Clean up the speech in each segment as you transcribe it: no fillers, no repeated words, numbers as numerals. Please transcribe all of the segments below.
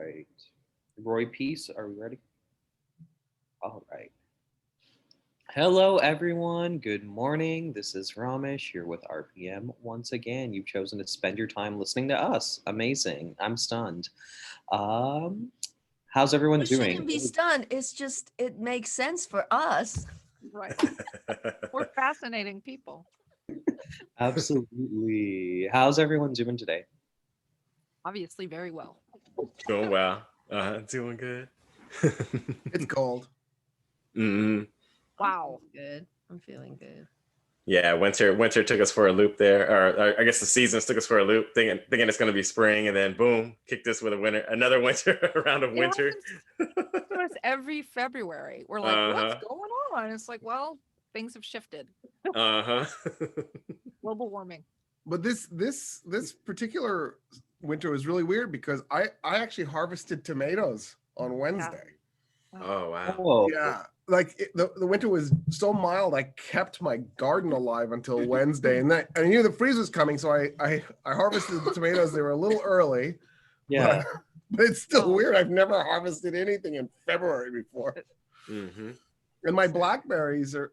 right. Roy Peace, are we ready? All right. Hello, everyone. Good morning. This is Ramesh here with RPM. Once again, you've chosen to spend your time listening to us. Amazing. I'm stunned. Um, how's everyone You doing? shouldn't be stunned. It's just, it makes sense for us. Right. We're fascinating people. Absolutely. How's everyone doing today? Obviously, very well. Doing well. Doing good. It's cold. hmm Wow. Good. I'm feeling good. Yeah, winter took us for a loop there, or I guess the seasons took us for a loop, thinking it's going to be spring, and then boom, kicked us with another winter, a round of It winter. happens to us every February. We're like, what's Uh-huh. going on? It's like, well, things have shifted. Uh-huh. Global warming. But this particular winter was really weird because I actually harvested tomatoes on Wednesday. Oh wow. Oh, Yeah, like the winter was so mild, I kept my garden alive until Wednesday, and I knew the freeze was coming, so I harvested the tomatoes. They were a little early, yeah. but it's still Oh. weird. I've never harvested anything in February before, hmm and my blackberries are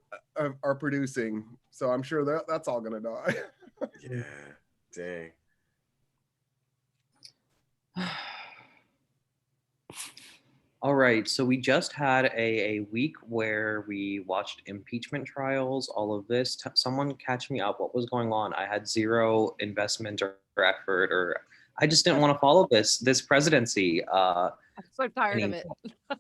producing, so I'm sure that's all gonna die. Yeah. Dang. All right, so we just had a week where we watched impeachment trials, all of this. Someone catch me up. What was going on? I had zero investment or effort, or I just didn't want to follow this presidency. I'm so tired of anymore. it.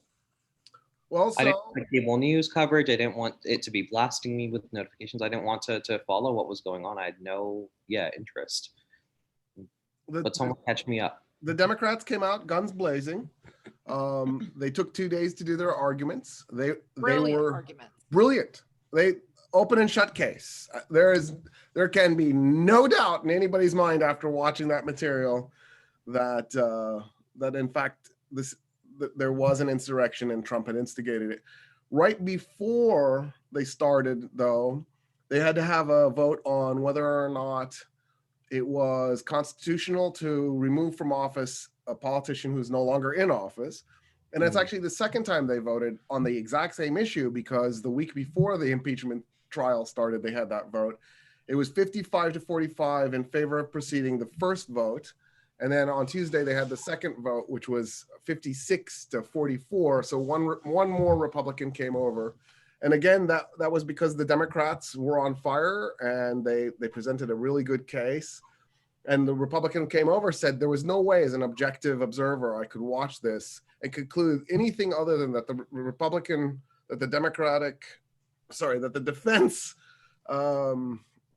Well, I didn't so want cable news coverage. I didn't want it to be blasting me with notifications. I didn't want to follow what was going on. I had no interest. But someone catch me up. the Democrats came out guns blazing. They took 2 days to do their arguments. They Brilliant were arguments. brilliant. They open and shut case. There can be no doubt in anybody's mind after watching that material that that in fact there was an insurrection and Trump had instigated it. Right before they started, though, they had to have a vote on whether or not it was constitutional to remove from office a politician who's no longer in office. And it's actually the second time they voted on the exact same issue, because the week before the impeachment trial started, they had that vote. It was 55 to 45 in favor of proceeding, the first vote. And then on Tuesday, they had the second vote, which was 56 to 44. So one more Republican came over. And again, that was because the Democrats were on fire and they presented a really good case. And the Republican came over, said there was no way as an objective observer I could watch this and conclude anything other than that the defense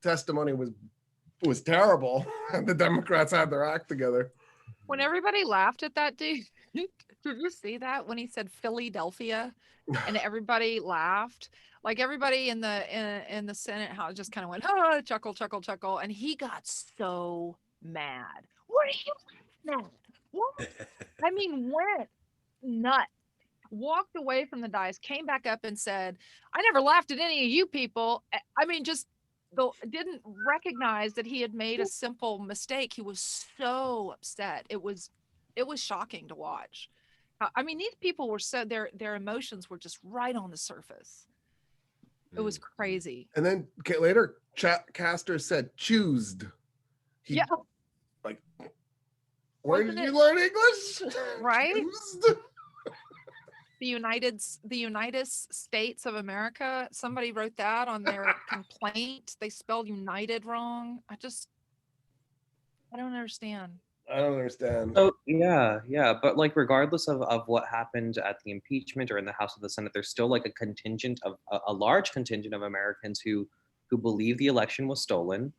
testimony was terrible. And the Democrats had their act together. When everybody laughed at that dude, did you see that when he said Philadelphia and everybody laughed? Like everybody in the Senate House just kind of went, oh, chuckle, chuckle, chuckle. And he got so mad. What are you laughing at? What? I mean, went nuts. Walked away from the dais, came back up and said, I never laughed at any of you people. I mean, just didn't recognize that he had made a simple mistake. He was so upset. It was shocking to watch. I mean, these people were so their emotions were just right on the surface. It was crazy. And then later, Castor said, "Choosed." Yeah. Like, where did you learn English? Right? Choosed? The United States of America. Somebody wrote that on their complaint. They spelled United wrong. I don't understand. I don't understand. So but like regardless of what happened at the impeachment or in the House or the Senate, there's still like a large contingent of Americans who believe the election was stolen,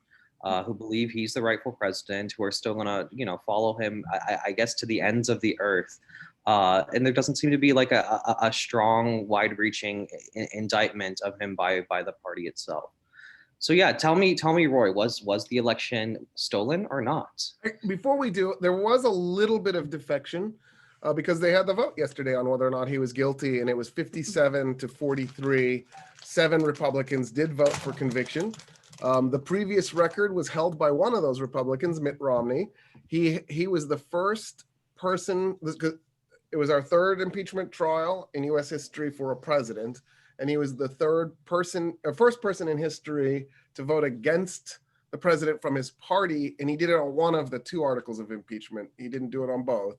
who believe he's the rightful president, who are still gonna follow him, I guess, to the ends of the earth. And there doesn't seem to be like a strong, wide-reaching indictment of him by the party itself. So yeah, tell me, Roy, was the election stolen or not? Before we do, there was a little bit of defection because they had the vote yesterday on whether or not he was guilty, and it was 57 to 43. 7 Republicans did vote for conviction. The previous record was held by one of those Republicans, Mitt Romney. He was the first person. it was our third impeachment trial in U.S. history for a president, and he was the first person in history to vote against the president from his party, and he did it on one of the two articles of impeachment. He didn't do it on both.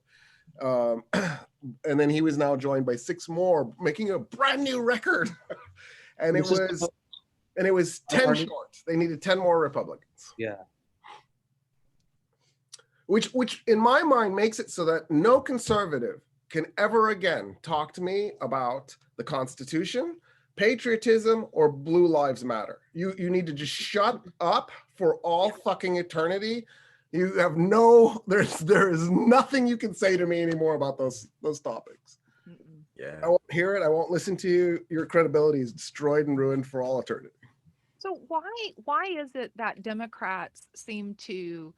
And then he was now joined by 6 more, making a brand new record. And it was 10 short. They needed 10 more Republicans. Yeah. Which in my mind makes it so that no conservative can ever again talk to me about the Constitution, patriotism, or Blue Lives Matter. You need to just shut up for all fucking eternity. You have there is nothing you can say to me anymore about those topics. Yeah. I won't hear it. I won't listen to you. Your credibility is destroyed and ruined for all eternity. So why is it that Democrats seem to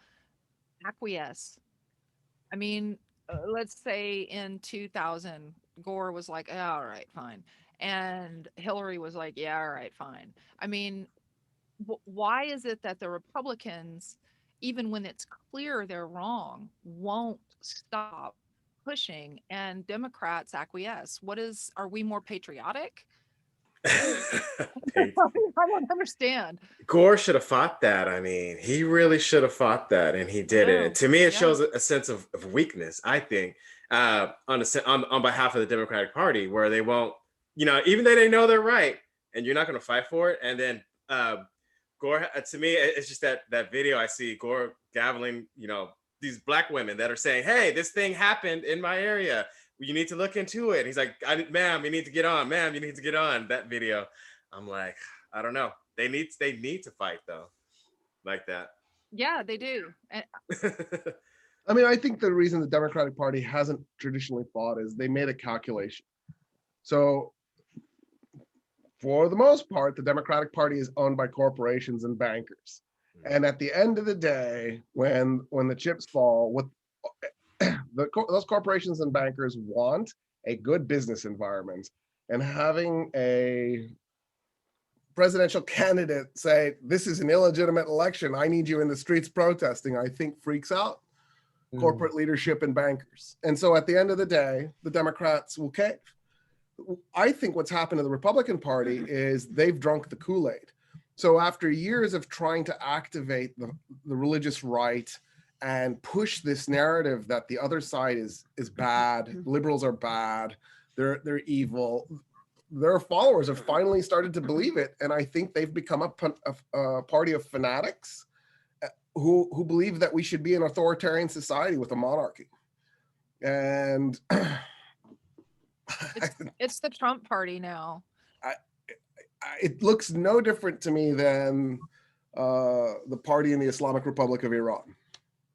acquiesce? I mean, let's say in 2000, Gore was like, "Yeah, all right, fine," and Hillary was like, "Yeah, all right, fine." I mean, why is it that the Republicans, even when it's clear they're wrong, won't stop pushing, and Democrats acquiesce? Are we more patriotic? I don't understand. Gore should have fought that. I mean, he really should have fought that, and he did it. And to me, it shows a sense of weakness, I think, on behalf of the Democratic Party, where they won't, even though they know they're right, and you're not going to fight for it. And then Gore, to me, it's just that video I see Gore gaveling, these Black women that are saying, "Hey, this thing happened in my area. You need to look into it." And he's like, "Ma'am, you need to get on. Ma'am, you need to get on." That video, I'm like, I don't know. They need to fight though, like that. Yeah, they do. I mean, I think the reason the Democratic Party hasn't traditionally fought is they made a calculation. So for the most part, the Democratic Party is owned by corporations and bankers. And at the end of the day, when the chips fall, those corporations and bankers want a good business environment, and having a presidential candidate say, "This is an illegitimate election, I need you in the streets protesting," I think freaks out corporate leadership and bankers. And so at the end of the day, the Democrats will cave. I think what's happened to the Republican Party is they've drunk the Kool-Aid. So after years of trying to activate the religious right and push this narrative that the other side is bad, liberals are bad, they're evil, their followers have finally started to believe it. And I think they've become a party of fanatics who believe that we should be an authoritarian society with a monarchy. And it's the Trump party now. It looks no different to me than the party in the Islamic Republic of Iran.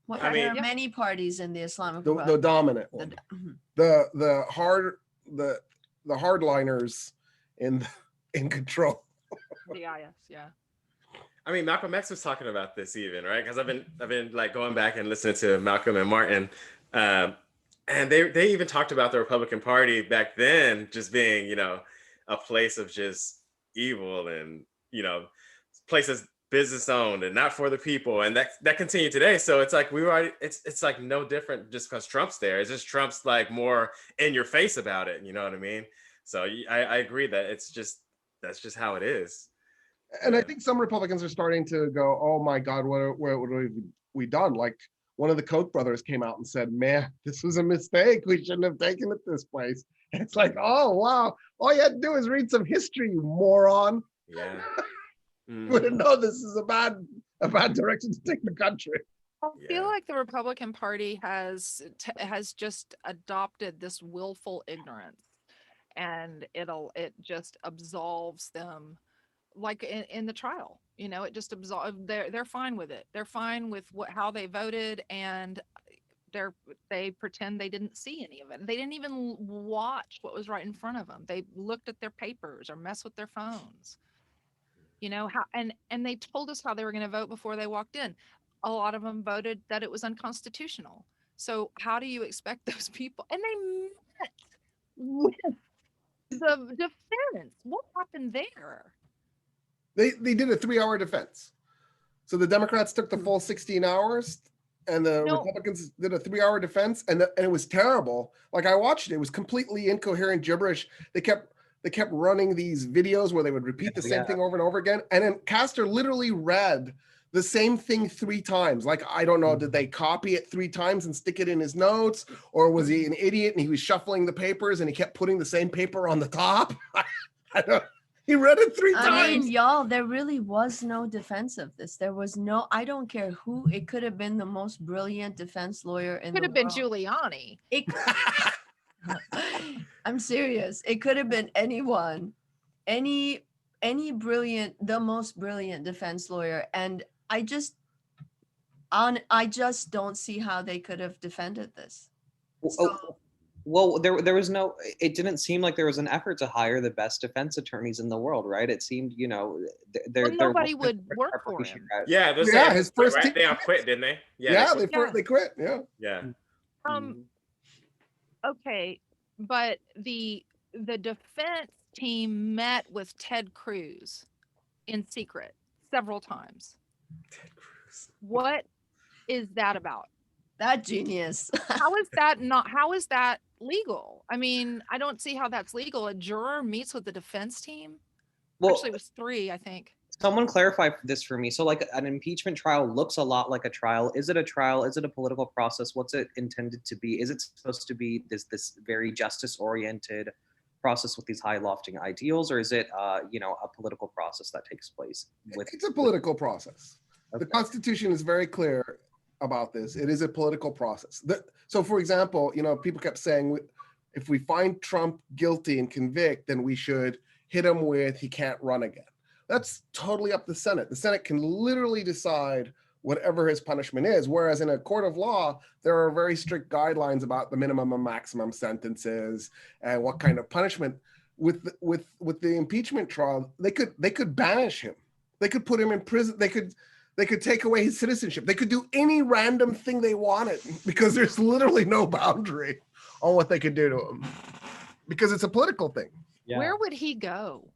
Well, I mean- there are many parties in the Islamic The Republic. dominant one. The hardliners in control. The IS, yeah. I mean, Malcolm X was talking about this even, right? Because I've been like going back and listening to Malcolm and Martin, and they even talked about the Republican Party back then just being, a place of just evil and, places business owned and not for the people, and that continued today. So it's like it's like no different just because Trump's there. It's just Trump's like more in your face about it. You know what I mean? So I agree that that's just how it is. And I think some Republicans are starting to go, "Oh my God, what have we done?" Like one of the Koch brothers came out and said, "Man, this was a mistake. We shouldn't have taken it this place." And it's like, oh wow, all you had to do is read some history, you moron. Yeah. You wouldn't know this is a bad direction to take the country. I feel like the Republican Party has just adopted this willful ignorance, and it just absolves them, like in the trial. It just they're fine with it. They're fine with how they voted, and they pretend they didn't see any of it. They didn't even watch what was right in front of them. They looked at their papers or messed with their phones. And they told us how they were going to vote before they walked in. A lot of them voted that it was unconstitutional. So how do you expect those people? And they met with the defense. What happened there? They did a 3-hour defense. So the Democrats took the full 16 hours and the No. Republicans did a 3-hour defense, and it was terrible. Like, I watched it; it was completely incoherent gibberish. They kept running these videos where they would repeat the same Yeah. thing over and over again, and then Castor literally read the same thing 3 times. Like, I don't know, did they copy it 3 times and stick it in his notes, or was he an idiot and he was shuffling the papers and he kept putting the same paper on the top? I don't. He read it 3 I times. mean, y'all, there really was no defense of this. There was no, I don't care who, it could have been the most brilliant defense lawyer in Could the have been world. Giuliani. It, I'm serious. It could have been anyone, any brilliant, the most brilliant defense lawyer. And I just don't see how they could have defended this. Well, there was no. It didn't seem like there was an effort to hire the best defense attorneys in the world, right? It seemed, there. Nobody would work for him. Yeah, they're Yeah, saying his first right? team They all quit. quit, didn't they? Yeah, they quit. they quit. Yeah. Yeah. Okay, but the defense team met with Ted Cruz in secret several times. Ted Cruz. What is that about? That genius. How is that legal? I mean, I don't see how that's legal. A juror meets with the defense team. Well, Actually, it was 3, I think. someone clarify this for me. So, like, an impeachment trial looks a lot like a trial. Is it a trial? Is it a political process? What's it intended to be? Is it supposed to be this very justice-oriented process with these high lofting ideals, or is it a political process that takes place with? It's a political process. Okay. The Constitution is very clear about this. It is a political process. So, for example, people kept saying, if we find Trump guilty and convict, then we should hit him with he can't run again. That's totally up to the Senate. The Senate can literally decide whatever his punishment is. Whereas in a court of law, there are very strict guidelines about the minimum and maximum sentences and what kind of punishment. With the impeachment trial, they could banish him. They could put him in prison. They could take away his citizenship. They could do any random thing they wanted because there's literally no boundary on what they could do to him because it's a political thing. Yeah. Where would he go?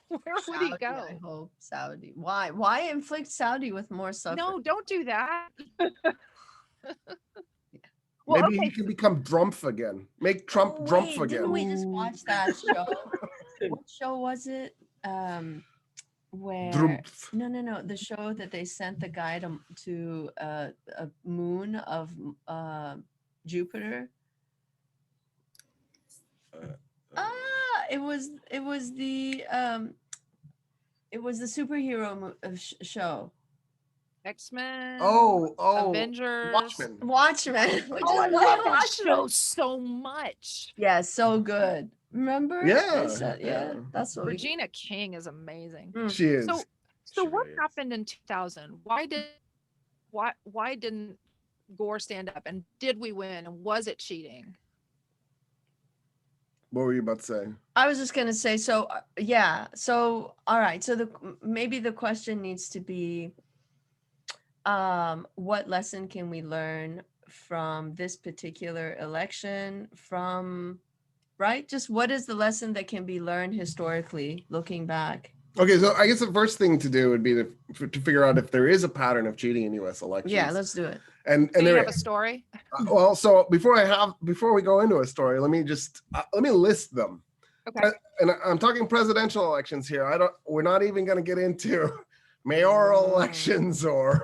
Where would he Saudi, go? I hope Saudi. Why inflict Saudi with more suffering? No, don't do that. Well, Maybe he okay, can become Drumpf again. Make Trump Oh, Drumpf wait, didn't again. we just watch that show? What show was it? Where Drumpf. no, the show that they sent the guy to a moon of Jupiter. It was the superhero show. X-Men. Oh, Avengers. Watchmen. Watchmen. Which Oh, I is love my that show so much. Yeah, so good. Remember? Yeah, They said- yeah. That's what we. Regina King is amazing. She is. So She what really is. happened in 2000? Why didn't Gore stand up, and did we win, and was it cheating? What were you about to say? I was just gonna say. So yeah. So all right. So maybe the question needs to be, what lesson can we learn from this particular election? Right? Just what is the lesson that can be learned historically, looking back? Okay, so I guess the first thing to do would be to figure out if there is a pattern of cheating in U.S. elections. Yeah, let's do it. and Do you there. have a story? Well, so before we go into a story, let me list them. Okay. And I'm talking presidential elections here. We're not even going to get into mayoral elections or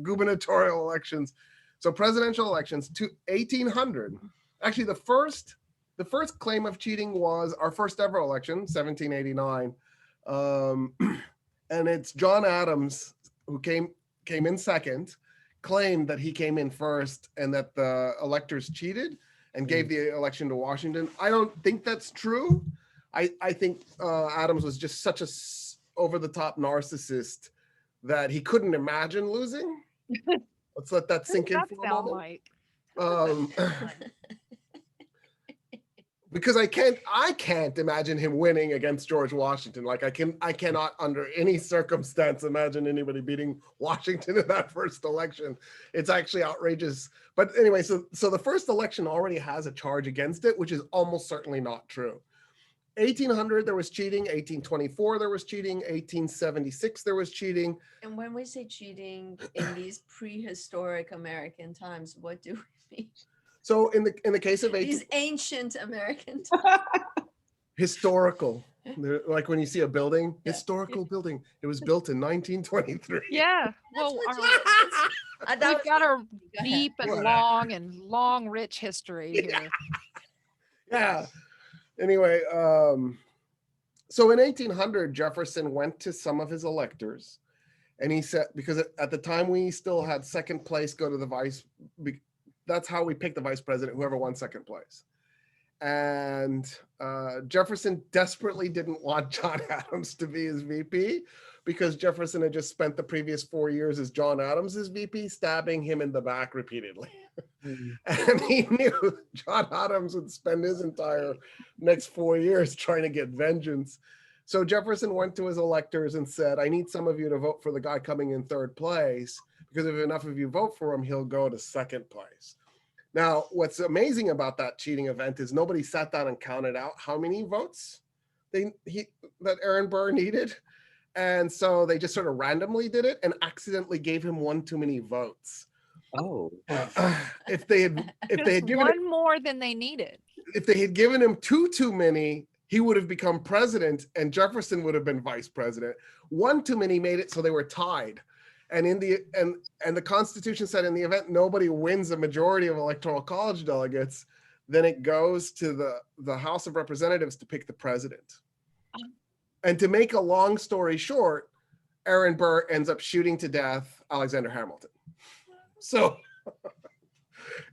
gubernatorial elections. So presidential elections to 1800. Actually, the first claim of cheating was our first ever election, 1789. And it's John Adams who came in second, claimed that he came in first and that the electors cheated and gave the election to Washington. I don't think that's true. I think Adams was just such a over-the-top narcissist that he couldn't imagine losing. Let's let that sink in That for a sound moment. like? Because I can't imagine him winning against George Washington. Like I cannot under any circumstance imagine anybody beating Washington in that first election. It's actually outrageous. But anyway, so the first election already has a charge against it, which is almost certainly not true. 1800 there was cheating, 1824 there was cheating, 1876 there was cheating. And when we say cheating in these prehistoric American times, what do we mean? So in the case of These ancient American times. historical, like when you see a building, Yeah. historical building, it was built in 1923. Yeah. Well, what our, you- that we've was- got a Go ahead. deep and Whatever. long, rich history here. Yeah. Anyway, so in 1800, Jefferson went to some of his electors, and he said, because at the time we still had second place go to the vice. That's how we picked the vice president, whoever won second place. And Jefferson desperately didn't want John Adams to be his VP, because Jefferson had just spent the previous 4 years as John Adams's VP, stabbing him in the back repeatedly. And he knew John Adams would spend his entire next 4 years trying to get vengeance. So Jefferson went to his electors and said, I need some of you to vote for the guy coming in third place, because if enough of you vote for him, he'll go to second place. Now, what's amazing about that cheating event is nobody sat down and counted out how many votes that Aaron Burr needed. And so they just sort of randomly did it and accidentally gave him one too many votes. Oh, If they had Just given one more than they needed. if they had given him too many, he would have become president and Jefferson would have been vice president. One too many made it so they were tied. And the Constitution said in the event nobody wins a majority of electoral college delegates, then it goes to the House of Representatives to pick the president. And to make a long story short, Aaron Burr ends up shooting to death Alexander Hamilton. So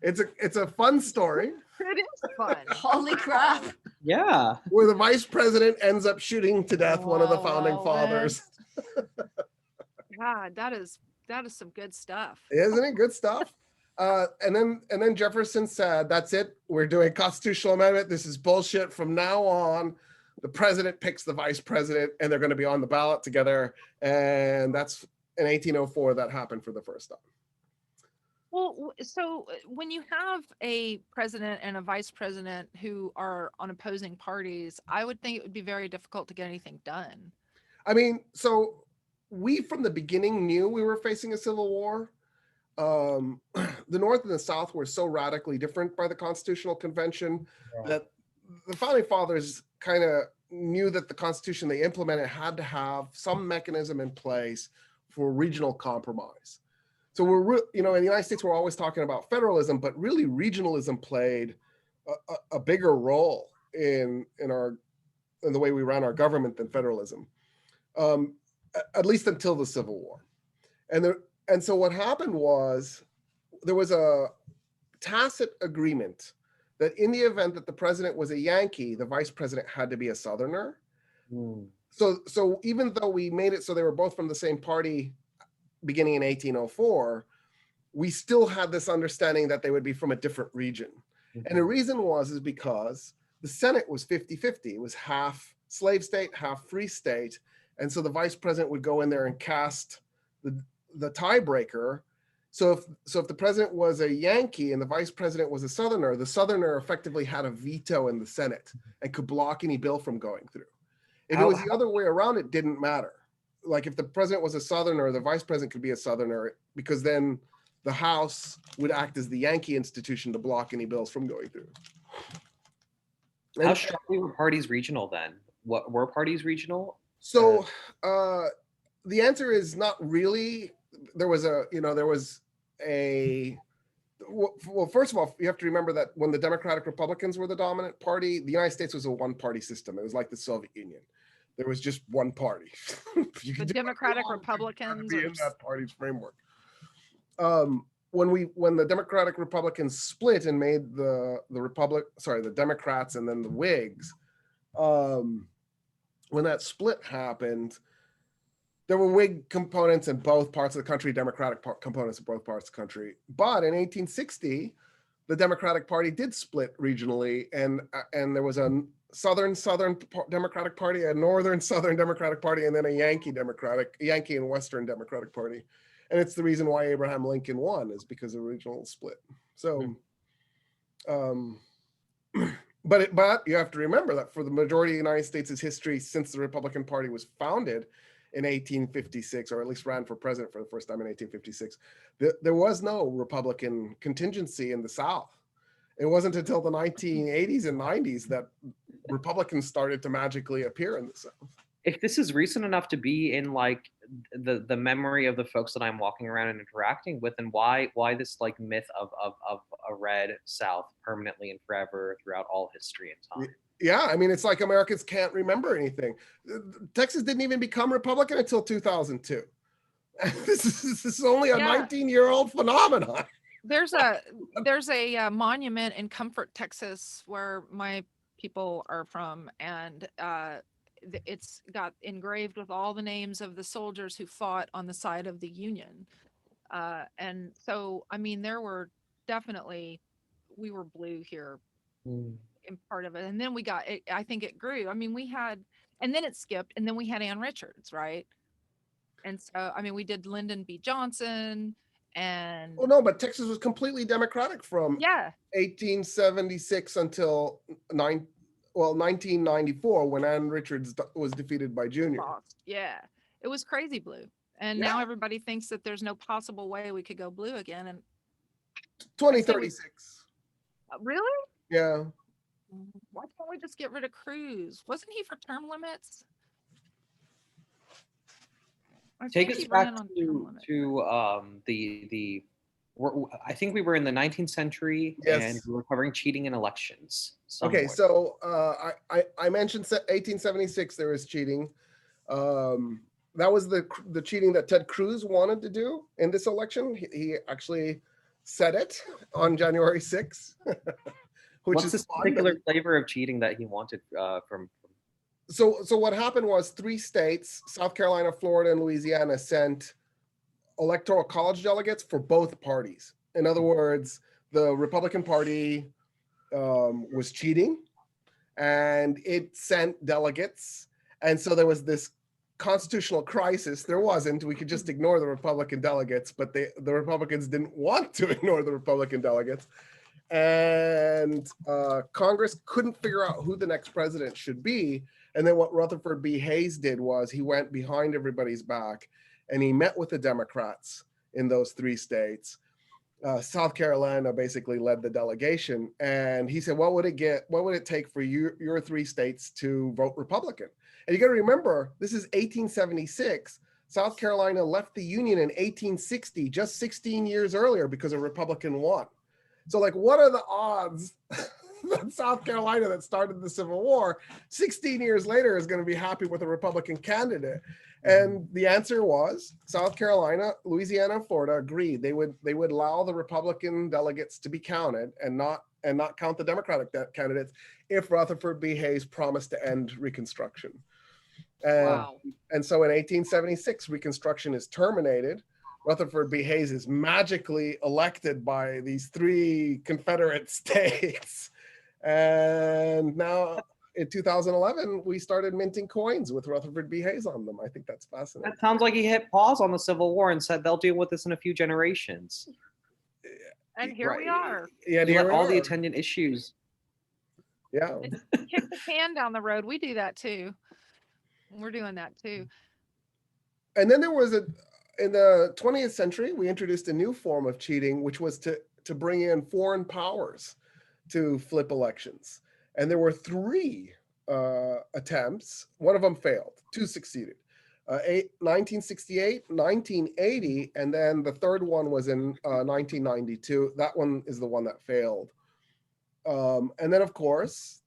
it's a fun story It is fun. Holy crap. yeah. where the vice president ends up shooting to death one of the Wow, founding wow, fathers. God, that is some good stuff. Isn't it good stuff? And then Jefferson said, that's it. We're doing constitutional amendment. This is bullshit. From now on, the president picks the vice president and they're going to be on the ballot together. And that's in 1804 that happened for the first time. Well, so when you have a president and a vice president who are on opposing parties, I would think it would be very difficult to get anything done. I mean, so we from the beginning knew we were facing a civil war. The North and the South were so radically different by the Constitutional Convention that the founding fathers kind of knew that the Constitution they implemented had to have some mechanism in place for regional compromise. So in the United States, we're always talking about federalism, but really regionalism played a bigger role in the way we ran our government than federalism, at least until the Civil War. And so what happened was there was a tacit agreement that in the event that the president was a Yankee, the vice president had to be a Southerner. So even though we made it so they were both from the same party beginning in 1804, we still had this understanding that they would be from a different region. And the reason is because the Senate was 50-50. It was half slave state, half free state. And so the vice president would go in there and cast the tiebreaker. So if the president was a Yankee and the vice president was a Southerner, the Southerner effectively had a veto in the Senate and could block any bill from going through. If it was the other way around, it didn't matter. Like if the president was a Southerner, the vice president could be a Southerner, because then the House would act as the Yankee institution to block any bills from going through. How strongly were parties regional then? What were parties regional? So the answer is not really. Well, first of all, you have to remember that when the Democratic Republicans were the dominant party, the United States was a one-party system. It was like the Soviet Union. There was just one party. The Democratic Republicans in that party's framework. When the Democratic Republicans split and made the Democrats and then the Whigs, when that split happened, there were Whig components in both parts of the country, Democratic components in both parts of the country. But in 1860, the Democratic Party did split regionally, and there was a Southern Democratic Party, a Northern Southern Democratic Party, and then a Yankee and Western Democratic Party. And it's the reason why Abraham Lincoln won, is because of the regional split. So But you have to remember that for the majority of the United States' history since the Republican Party was founded in 1856, or at least ran for president for the first time in 1856, there was no Republican contingency in the South. It wasn't until the 1980s and 90s that Republicans started to magically appear in the South. If this is recent enough to be in like the memory of the folks that I'm walking around and interacting with, and why this like myth of a red South permanently and forever throughout all history and time? Yeah, I mean, it's like Americans can't remember anything. Texas didn't even become Republican until 2002. This is only a 19-year-old phenomenon. There's a monument in Comfort, Texas, where my people are from, and it's got engraved with all the names of the soldiers who fought on the side of the Union. And so, I mean, there were definitely, we were blue here in part of it. And then we got it, I think it grew. I mean, we had, and then it skipped, and then we had Ann Richards, right? And so, I mean, we did Lyndon B. Johnson, and well, no, but Texas was completely Democratic from 1876 until 1994, when Ann Richards was defeated by Junior. Yeah, it was crazy blue. And now everybody thinks that there's no possible way we could go blue again. And 2036. Really? Yeah. Why can't we just get rid of Cruz? Wasn't he for term limits? Take us back to the I think we were in the 19th century, and we were covering cheating in elections. Okay, so I mentioned 1876 there was cheating. That was the cheating that Ted Cruz wanted to do in this election. He actually said it on January 6th. What's this particular flavor of cheating that he wanted from? So what happened was 3 states, South Carolina, Florida, and Louisiana, sent electoral college delegates for both parties. In other words, the Republican Party was cheating, and it sent delegates. And so there was this constitutional crisis. There wasn't. We could just ignore the Republican delegates, but the Republicans didn't want to ignore the Republican delegates. And Congress couldn't figure out who the next president should be. And then what Rutherford B. Hayes did was he went behind everybody's back and he met with the Democrats in those 3 states. South Carolina basically led the delegation, and he said, what would it take for your 3 states to vote Republican? And you got to remember, this is 1876. South Carolina left the Union in 1860, just 16 years earlier, because a Republican won. So like, what are the odds that South Carolina, that started the Civil War, 16 years later is going to be happy with a Republican candidate? And the answer was South Carolina, Louisiana, and Florida agreed they would allow the Republican delegates to be counted and not count the Democratic candidates if Rutherford B. Hayes promised to end Reconstruction. And so in 1876, Reconstruction is terminated. Rutherford B. Hayes is magically elected by these 3 Confederate states. And now in 2011, we started minting coins with Rutherford B. Hayes on them. I think that's fascinating. That sounds like he hit pause on the Civil War and said they'll deal with this in a few generations. And here we are. Yeah, he let all the attendant issues. Yeah. Kick the can down the road. We do that too. We're doing that too. And then there was in the 20th century, we introduced a new form of cheating, which was to bring in foreign powers to flip elections. And there were 3 attempts. One of them failed. 2 succeeded. 1968, 1980, and then the third one was in 1992. That one is the one that failed. And then, of course,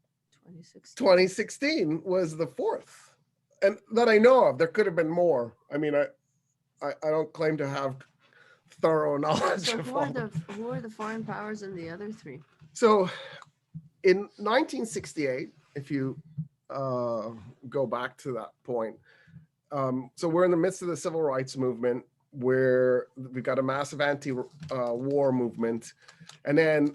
2016 was the 4th. And that I know of. There could have been more. I mean, I don't claim to have thorough knowledge. So who are the foreign powers in the other 3? So in 1968, if you go back to that point, so we're in the midst of the civil rights movement, where we've got a massive anti-war movement, and then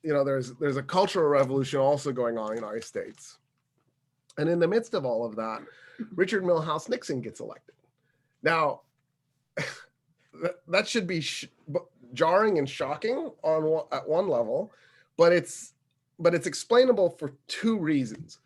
there's a cultural revolution also going on in the United States. And in the midst of all of that, Richard Milhous Nixon gets elected. Now, that should be jarring and shocking at one level, but it's but it's explainable for two reasons.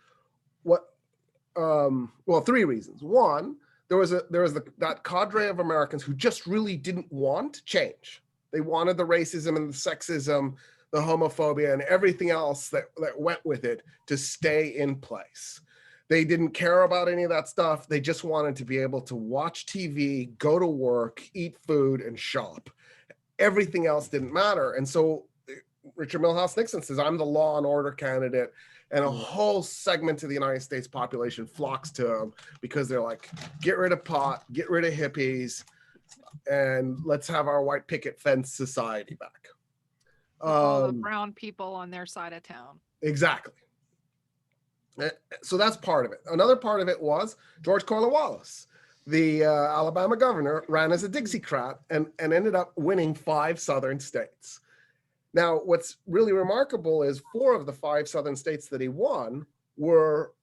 Three reasons. One, there was that cadre of Americans who just really didn't want change. They wanted the racism and the sexism, the homophobia, and everything else that went with it to stay in place. They didn't care about any of that stuff. They just wanted to be able to watch TV, go to work, eat food, and shop. Everything else didn't matter. And so Richard Milhous Nixon says, I'm the law and order candidate. And a whole segment of the United States population flocks to him because they're like, get rid of pot, get rid of hippies, and let's have our white picket fence society back. All the brown people on their side of town. Exactly. So that's part of it. Another part of it was George Cornwallis, the Alabama governor, ran as a Dixiecrat and ended up winning 5 southern states. Now, what's really remarkable is 4 of the 5 southern states that he won were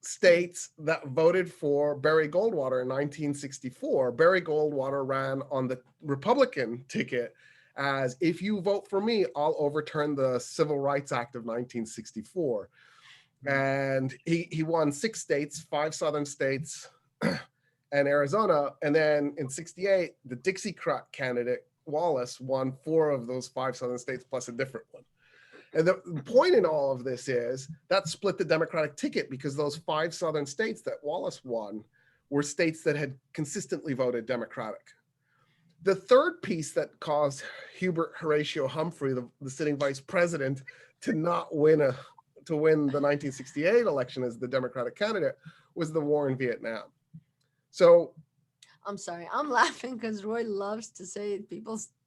states that voted for Barry Goldwater in 1964. Barry Goldwater ran on the Republican ticket as, if you vote for me, I'll overturn the Civil Rights Act of 1964. And he won 6 states, 5 southern states, and Arizona. And then in 68, the Dixiecrat candidate, Wallace, won 4 of those 5 southern states plus a different one. And the point in all of this is that split the Democratic ticket because those 5 southern states that Wallace won were states that had consistently voted Democratic. The third piece that caused Hubert Horatio Humphrey, the sitting vice president, to win the 1968 election as the Democratic candidate was the war in Vietnam. So I'm sorry, I'm laughing because Roy loves to say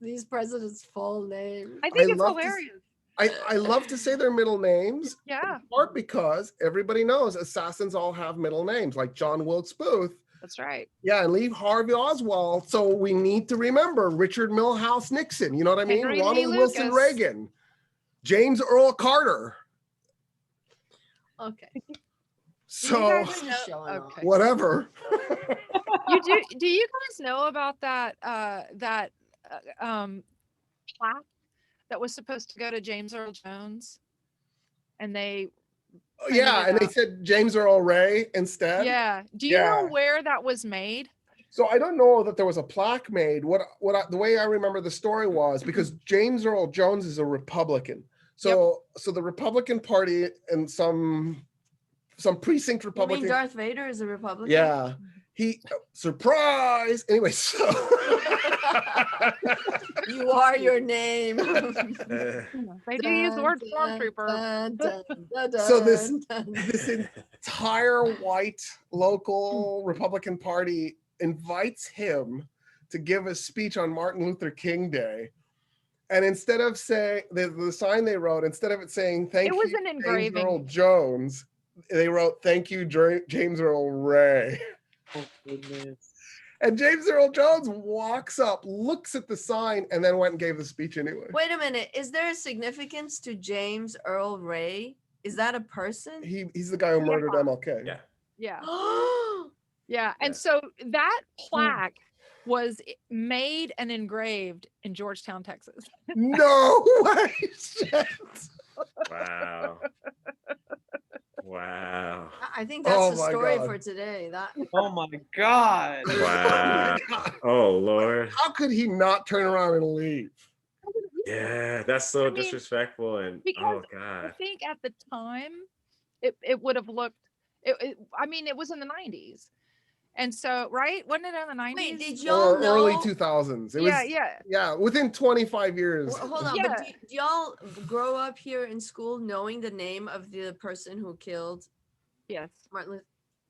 these presidents' full name. I think I it's love to- hilarious. I love to say their middle names, Yeah, in part because everybody knows assassins all have middle names, like John Wilkes Booth. that's right. Yeah, and Lee Harvey Oswald. So we need to remember Richard Milhous Nixon. You know what I mean? Henry Lee Ronald Wilson Lucas. Reagan, James Earl Carter. Okay. So guys Just know- showing off. okay. whatever. Do you guys know about that plaque that was supposed to go to James Earl Jones? And they Yeah, it and they out. said James Earl Ray instead. Yeah. Do you Yeah. know where that was made? So I don't know that there was a plaque made. The way I remember the story was because James Earl Jones is a Republican. So the Republican Party and some precinct You mean Republican. Darth Vader is a Republican? Yeah, he surprise. Anyway, so You are your name. They do use the word stormtrooper. So this entire white local Republican Party invites him to give a speech on Martin Luther King Day. And instead of saying the sign they wrote, instead of it saying thank It you, was an James engraving. Earl Jones, they wrote thank you, James Earl Ray. Oh, goodness. And James Earl Jones walks up, looks at the sign, and then went and gave the speech anyway. Wait a minute. Is there a significance to James Earl Ray? Is that a person? He's the guy who murdered MLK. Yeah. Yeah. Oh, Yeah. And Yeah. so that plaque was made and engraved in Georgetown, Texas. No way. Shit. Wow. Wow. I think that's Oh the my story God. for today. That Oh my God. Wow. Oh Lord. How could he not turn around and leave? Yeah, that's so I mean, disrespectful and because oh I God. think at the time it would have looked I mean, it was in the 90s. And so, right? Wasn't it in the 90s? wait, did y'all Or know? early 2000s. It yeah, was yeah. within 25 years. Hold on, Yeah. but do y'all grow up here in school knowing the name of the person who killed Yes. Martin Luther?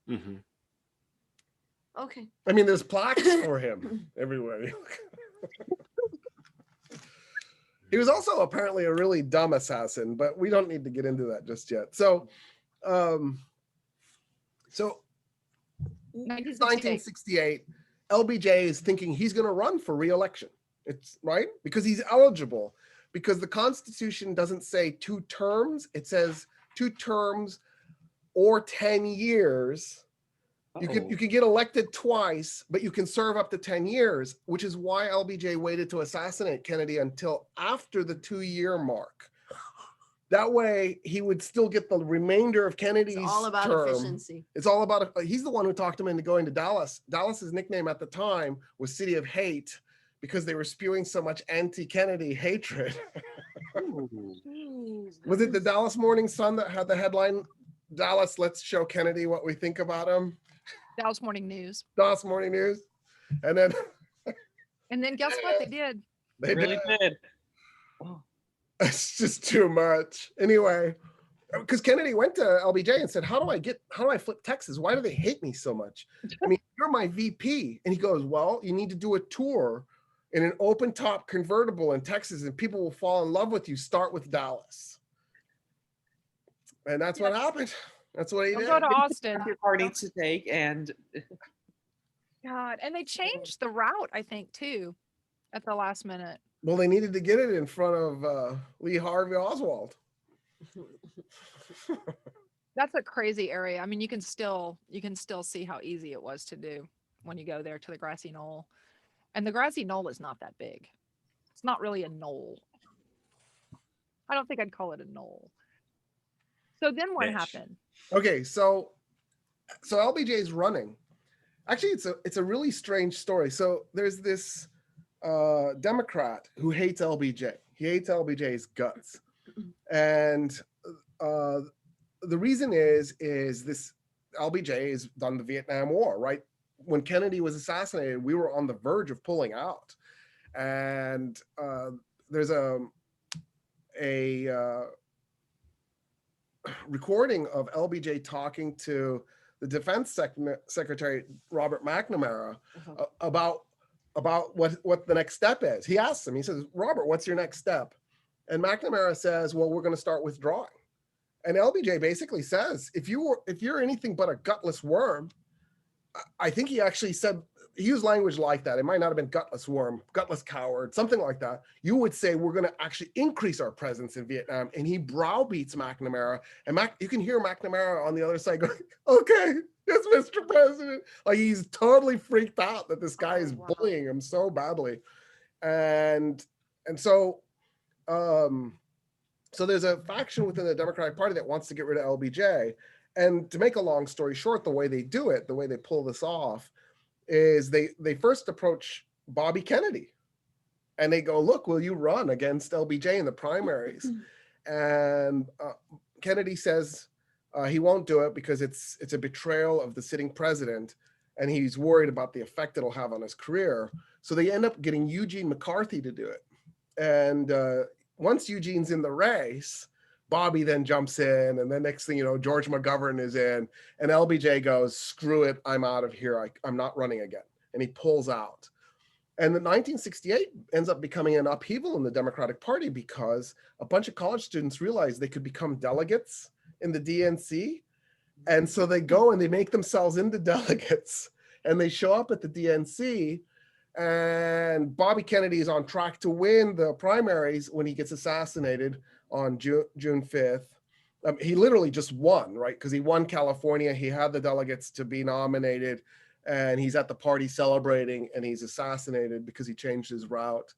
Mhm. Okay. I mean, there's plaques for him everywhere. He was also apparently a really dumb assassin, but we don't need to get into that just yet. So 1968, LBJ is thinking he's going to run for re-election. It's right because he's eligible, because the Constitution doesn't say 2 terms; it says 2 terms or 10 years. You can get elected twice, but you can serve up to 10 years, which is why LBJ waited to assassinate Kennedy until after the 2-year mark. That way he would still get the remainder of Kennedy's It's all about term. efficiency. It's all about, he's the one who talked him into going to Dallas. Dallas's nickname at the time was City of Hate because they were spewing so much anti-Kennedy hatred. Was it the Dallas Morning Sun that had the headline, Dallas, let's show Kennedy what we think about him? Dallas Morning News. Dallas Morning News. And then And then guess what they did? they really did. did. Oh, It's just too much. Anyway, because Kennedy went to LBJ and said, how do I flip Texas? Why do they hate me so much? I mean, you're my VP. And he goes, well, you need to do a tour in an open top convertible in Texas and people will fall in love with you. Start with Dallas. And that's what happened. That's what he Don't did. go to Austin. your party to take, and God, and they changed the route, I think, too, at the last minute. Well, they needed to get it in front of Lee Harvey Oswald. That's a crazy area. I mean, you can still see how easy it was to do when you go there to the grassy knoll. And the grassy knoll is not that big. It's not really a knoll. I don't think I'd call it a knoll. So then what Mitch. happened? Okay, so LBJ is running. Actually, it's a really strange story. So there's this Democrat who hates LBJ. He hates LBJ's guts, and the reason is this: LBJ has done the Vietnam War, right? When Kennedy was assassinated, we were on the verge of pulling out, and there's a recording of LBJ talking to the Defense Secretary Robert McNamara about what the next step is. He asks him, he says, Robert, what's your next step? And McNamara says, well, we're going to start withdrawing. And LBJ basically says, if you're anything but a gutless worm, I think he actually said, he used language like that. It might not have been gutless worm, gutless coward, something like that. You would say we're going to actually increase our presence in Vietnam. And he browbeats McNamara. And you can hear McNamara on the other side going, okay, yes, Mr. President. Like he's totally freaked out that this guy is bullying him so badly. And so there's a faction within the Democratic Party that wants to get rid of LBJ. And to make a long story short, the way they do it, the way they pull this off, is they first approach Bobby Kennedy and they go, look, will you run against LBJ in the primaries? And Kennedy says he won't do it because it's a betrayal of the sitting president and he's worried about the effect it'll have on his career. So they end up getting Eugene McCarthy to do it. And once Eugene's in the race, Bobby then jumps in, and then next thing you know, George McGovern is in, and LBJ goes, screw it, I'm out of here. I'm not running again. And he pulls out. And the 1968 ends up becoming an upheaval in the Democratic Party because a bunch of college students realized they could become delegates in the DNC. And so they go and they make themselves into delegates, and they show up at the DNC, and Bobby Kennedy is on track to win the primaries when he gets assassinated on June 5th. He literally just won, right? Because he won California. He had the delegates to be nominated, and he's at the party celebrating, and he's assassinated because he changed his route,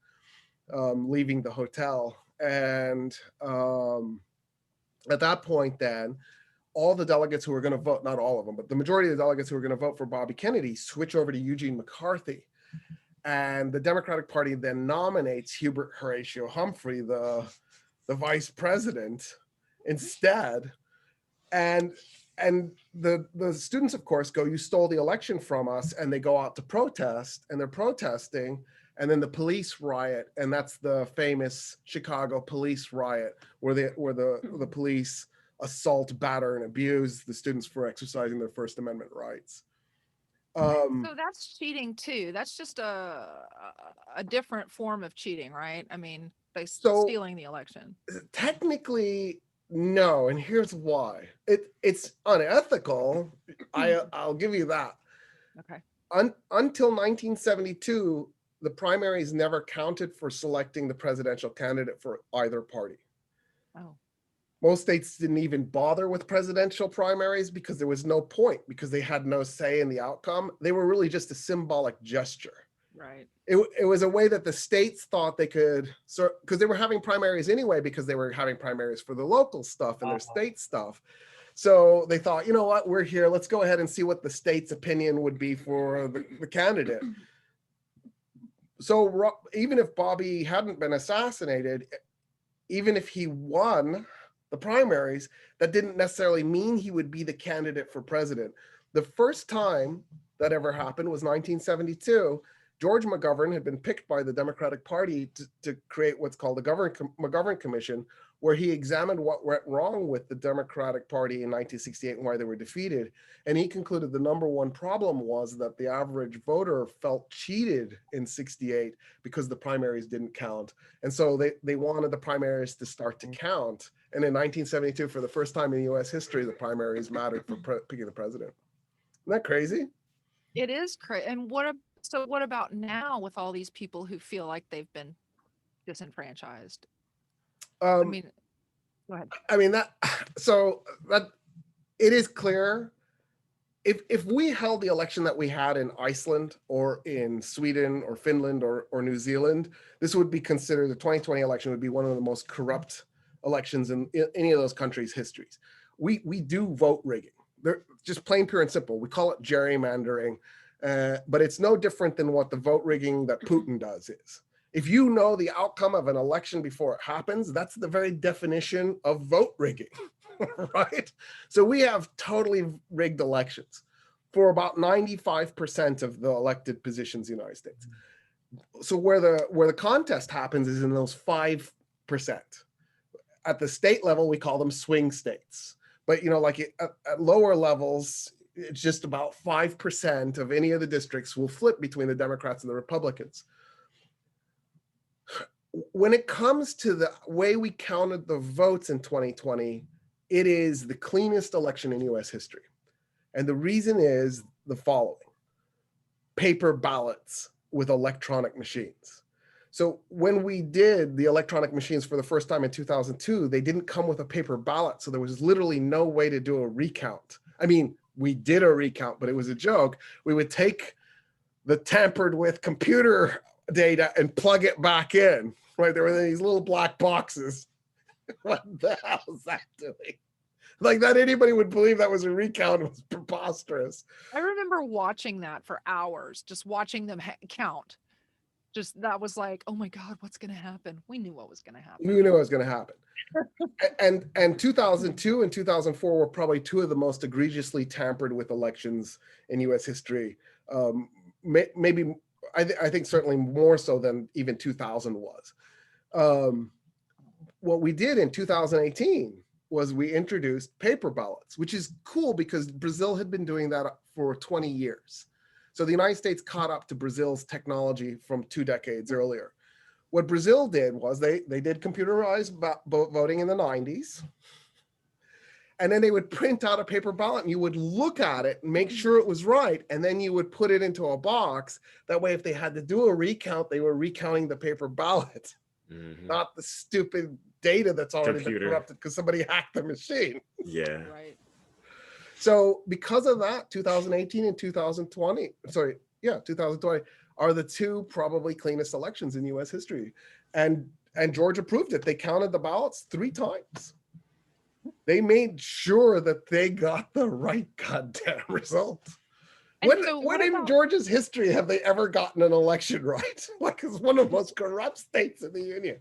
leaving the hotel. And at that point then, all the delegates who are going to vote, not all of them, but the majority of the delegates who are going to vote for Bobby Kennedy switch over to Eugene McCarthy. And the Democratic Party then nominates Hubert Horatio Humphrey, the vice president, instead. And the students, of course, go, you stole the election from us, and they go out to protest, and they're protesting, and then the police riot, and that's the famous Chicago police riot, where the police assault, batter, and abuse the students for exercising their First Amendment rights. So that's cheating too. That's just a different form of cheating, right? I mean, by stealing the election. Technically, no, and here's why. It's unethical. I'll give you that. Okay. Until 1972, the primaries never counted for selecting the presidential candidate for either party. Oh. Most states didn't even bother with presidential primaries because there was no point, because they had no say in the outcome. They were really just a symbolic gesture. Right. It was a way that the states thought they could, because they were having primaries anyway, because they were having primaries for the local stuff and their state stuff. So they thought, you know what, we're here. Let's go ahead and see what the state's opinion would be for the candidate. So even if Bobby hadn't been assassinated, even if he won the primaries, that didn't necessarily mean he would be the candidate for president. The first time that ever happened was 1972. George McGovern had been picked by the Democratic Party to create what's called the McGovern Commission, where he examined what went wrong with the Democratic Party in 1968 and why they were defeated. And he concluded the number one problem was that the average voter felt cheated in 68 because the primaries didn't count. And so they wanted the primaries to start to count. And in 1972, for the first time in US history, the primaries mattered for picking the president. Isn't that crazy? It is crazy. And what about now with all these people who feel like they've been disenfranchised? I mean, go ahead. I mean, that it is clear. If we held the election that we had in Iceland or in Sweden or Finland or New Zealand, this would be considered, the 2020 election would be one of the most corrupt elections in any of those countries' histories. We do vote rigging. They're just plain, pure and simple. We call it gerrymandering, but it's no different than what the vote rigging that Putin does is. If you know the outcome of an election before it happens, that's the very definition of vote rigging, right? So we have totally rigged elections for about 95% of the elected positions in the United States. So where the contest happens is in those 5%. At the state level, we call them swing states. But like at lower levels, it's just about 5% of any of the districts will flip between the Democrats and the Republicans. When it comes to the way we counted the votes in 2020, it is the cleanest election in US history. And the reason is the following: paper ballots with electronic machines. So when we did the electronic machines for the first time in 2002, they didn't come with a paper ballot. So there was literally no way to do a recount. I mean, we did a recount, but it was a joke. We would take the tampered with computer data and plug it back in, right? There were these little black boxes. What the hell is that doing? Like, that anybody would believe that was a recount was preposterous. I remember watching that for hours, just watching them count. Just that was like, oh my God, what's going to happen? We knew what was going to happen. We knew it was going to happen. and 2002 and 2004 were probably two of the most egregiously tampered with elections in US history. Maybe, I think certainly more so than even 2000 was. What we did in 2018 was we introduced paper ballots, which is cool because Brazil had been doing that for 20 years. So the United States caught up to Brazil's technology from 2 decades earlier. What Brazil did was they did computerized voting in the 90s. And then they would print out a paper ballot and you would look at it and make sure it was right. And then you would put it into a box. That way, if they had to do a recount, they were recounting the paper ballot, not the stupid data that's already been corrupted because somebody hacked the machine. Yeah. Right. So because of that, 2018 and 2020 are the two probably cleanest elections in US history. And Georgia proved it. They counted the ballots 3 times. They made sure that they got the right goddamn result. When in Georgia's history have they ever gotten an election right? Like, it's one of the most corrupt states in the union.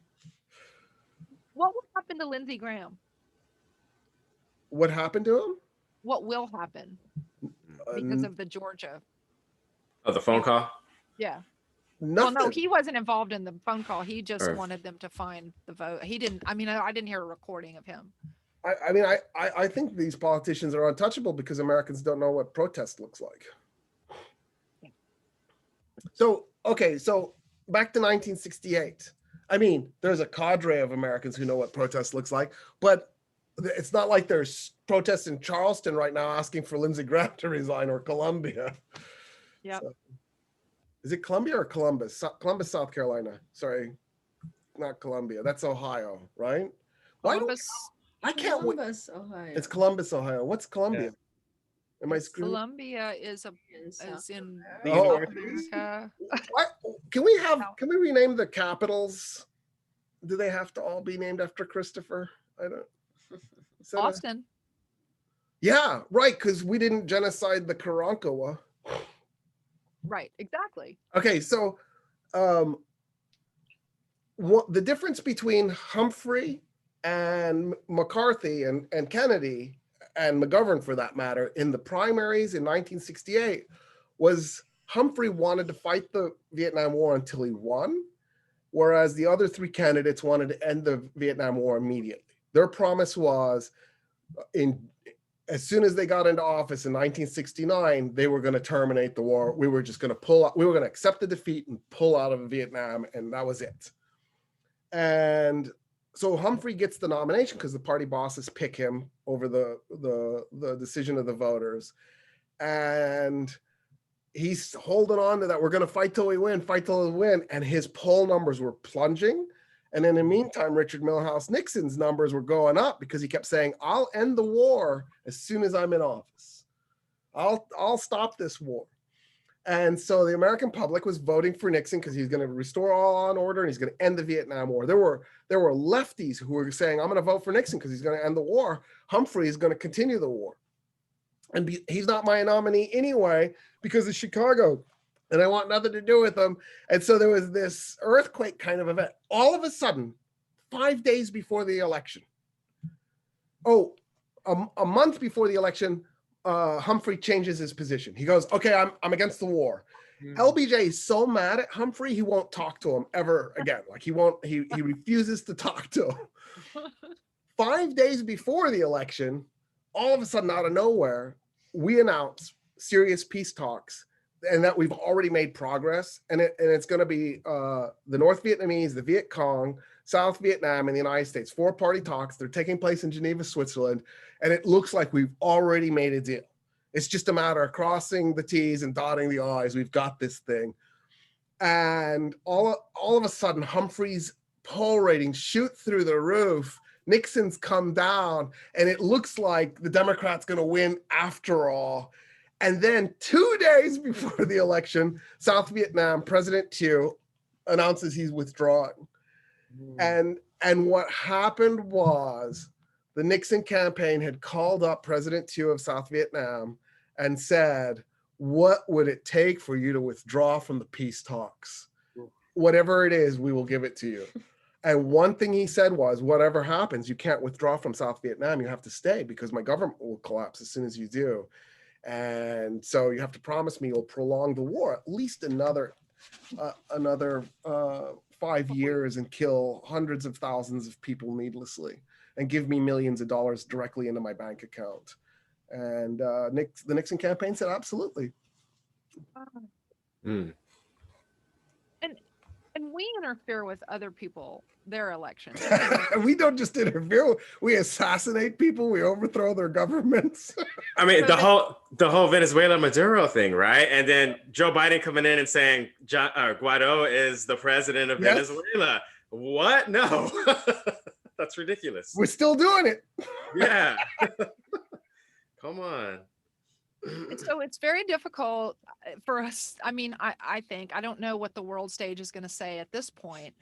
What will happen to Lindsey Graham? What happened to him? What will happen because of the Georgia? Oh, the phone call? Yeah. Nothing. Well, no, he wasn't involved in the phone call. He just wanted them to find the vote. He didn't. I mean, I didn't hear a recording of him. I think these politicians are untouchable because Americans don't know what protest looks like. Yeah. So back to 1968. I mean, there's a cadre of Americans who know what protest looks like, but it's not like there's protests in Charleston right now asking for Lindsey Graham to resign, or Columbia. Yeah. So, is it Columbia or Columbus? Columbus, South Carolina. Sorry, not Columbia. That's Ohio, right? Columbus. I can't wait. Columbus, Ohio. It's Columbus, Ohio. What's Columbia? Am I Yes, screwing? Colombia is South is in The Oh. South Northeast? America. What? Can we rename the capitals? Do they have to all be named after Christopher? I don't. Is that a- Austin. yeah, right. Because we didn't genocide the Karankawa. Right, exactly. Okay, so what the difference between Humphrey and McCarthy and Kennedy and McGovern, for that matter, in the primaries in 1968 was Humphrey wanted to fight the Vietnam War until he won, whereas the other three candidates wanted to end the Vietnam War immediately. Their promise was as soon as they got into office in 1969, they were going to terminate the war. We were just going to pull out, we were going to accept the defeat and pull out of Vietnam, and that was it. And so Humphrey gets the nomination because the party bosses pick him over the decision of the voters. And he's holding on to that. We're going to fight till we win, fight till we win. And his poll numbers were plunging. And in the meantime, Richard Milhous Nixon's numbers were going up because he kept saying, I'll end the war as soon as I'm in office. I'll stop this war. And so the American public was voting for Nixon because he's going to restore all law and order and he's going to end the Vietnam War. There were lefties who were saying, I'm going to vote for Nixon because he's going to end the war. Humphrey is going to continue the war. And he's not my nominee anyway because of Chicago. And I want nothing to do with him. And so there was this earthquake kind of event. All of a sudden, 5 days before the election. A month before the election, Humphrey changes his position. He goes, okay, I'm against the war. LBJ is so mad at Humphrey, he won't talk to him ever again. Like he refuses to talk to him. 5 days before the election, all of a sudden out of nowhere, we announce serious peace talks and that we've already made progress. And it's going to be the North Vietnamese, the Viet Cong, South Vietnam, and the United States. 4-party talks. They're taking place in Geneva, Switzerland. And it looks like we've already made a deal. It's just a matter of crossing the T's and dotting the I's. We've got this thing. And all of a sudden, Humphrey's poll ratings shoot through the roof. Nixon's come down, and it looks like the Democrats going to win after all. And then 2 days before the election, South Vietnam, President Thieu announces he's withdrawing. And what happened was the Nixon campaign had called up President Thieu of South Vietnam and said, what would it take for you to withdraw from the peace talks? Whatever it is, we will give it to you. And one thing he said was, whatever happens, you can't withdraw from South Vietnam. You have to stay because my government will collapse as soon as you do. And so you have to promise me you'll prolong the war at least another 5 years and kill hundreds of thousands of people needlessly and give me millions of dollars directly into my bank account. And the Nixon campaign said, absolutely. And we interfere with other people, their elections. We don't just interfere. We assassinate people. We overthrow their governments. I mean, the whole Venezuela Maduro thing, right? And then Joe Biden coming in and saying Guaido is the president of Venezuela. What? No, that's ridiculous. We're still doing it. Yeah. Come on. So it's very difficult for us. I mean, I think, I don't know what the world stage is going to say at this point,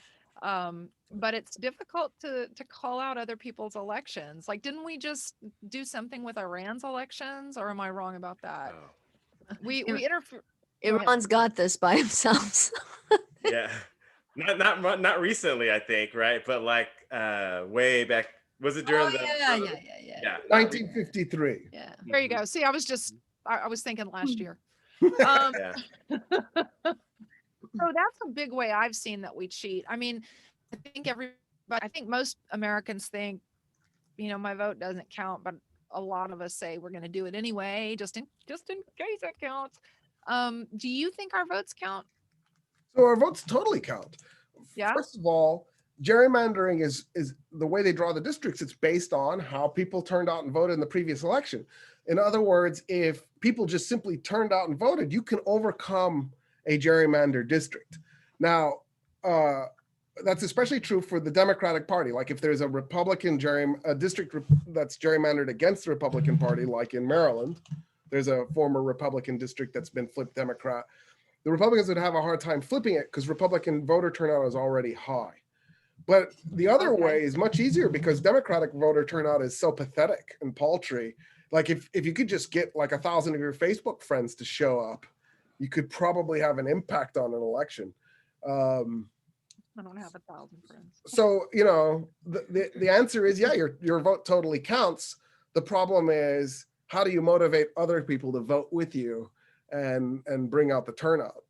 but it's difficult to call out other people's elections. Like, didn't we just do something with Iran's elections, or am I wrong about that? Oh. We interfere. Iran's got this by themselves. Yeah. Not recently, I think, right? But like way back, was it during Yeah. 1953. Yeah. There you go. See, I was thinking last year. Yeah. So that's a big way I've seen that we cheat. I mean, I think most Americans think, my vote doesn't count, but a lot of us say we're going to do it anyway, just in case it counts. Do you think our votes count? So our votes totally count. Yeah. First of all, gerrymandering is the way they draw the districts. It's based on how people turned out and voted in the previous election. In other words, if people just simply turned out and voted, you can overcome a gerrymandered district. Now, that's especially true for the Democratic Party. Like if there's a Republican district that's gerrymandered against the Republican Party, like in Maryland, there's a former Republican district that's been flipped Democrat. The Republicans would have a hard time flipping it because Republican voter turnout is already high. But the other Okay. way is much easier because Democratic voter turnout is so pathetic and paltry. Like if you could just get like 1,000 of your Facebook friends to show up, you could probably have an impact on an election. I don't have 1,000 friends. So, the answer is, yeah, your vote totally counts. The problem is, how do you motivate other people to vote with you and bring out the turnout?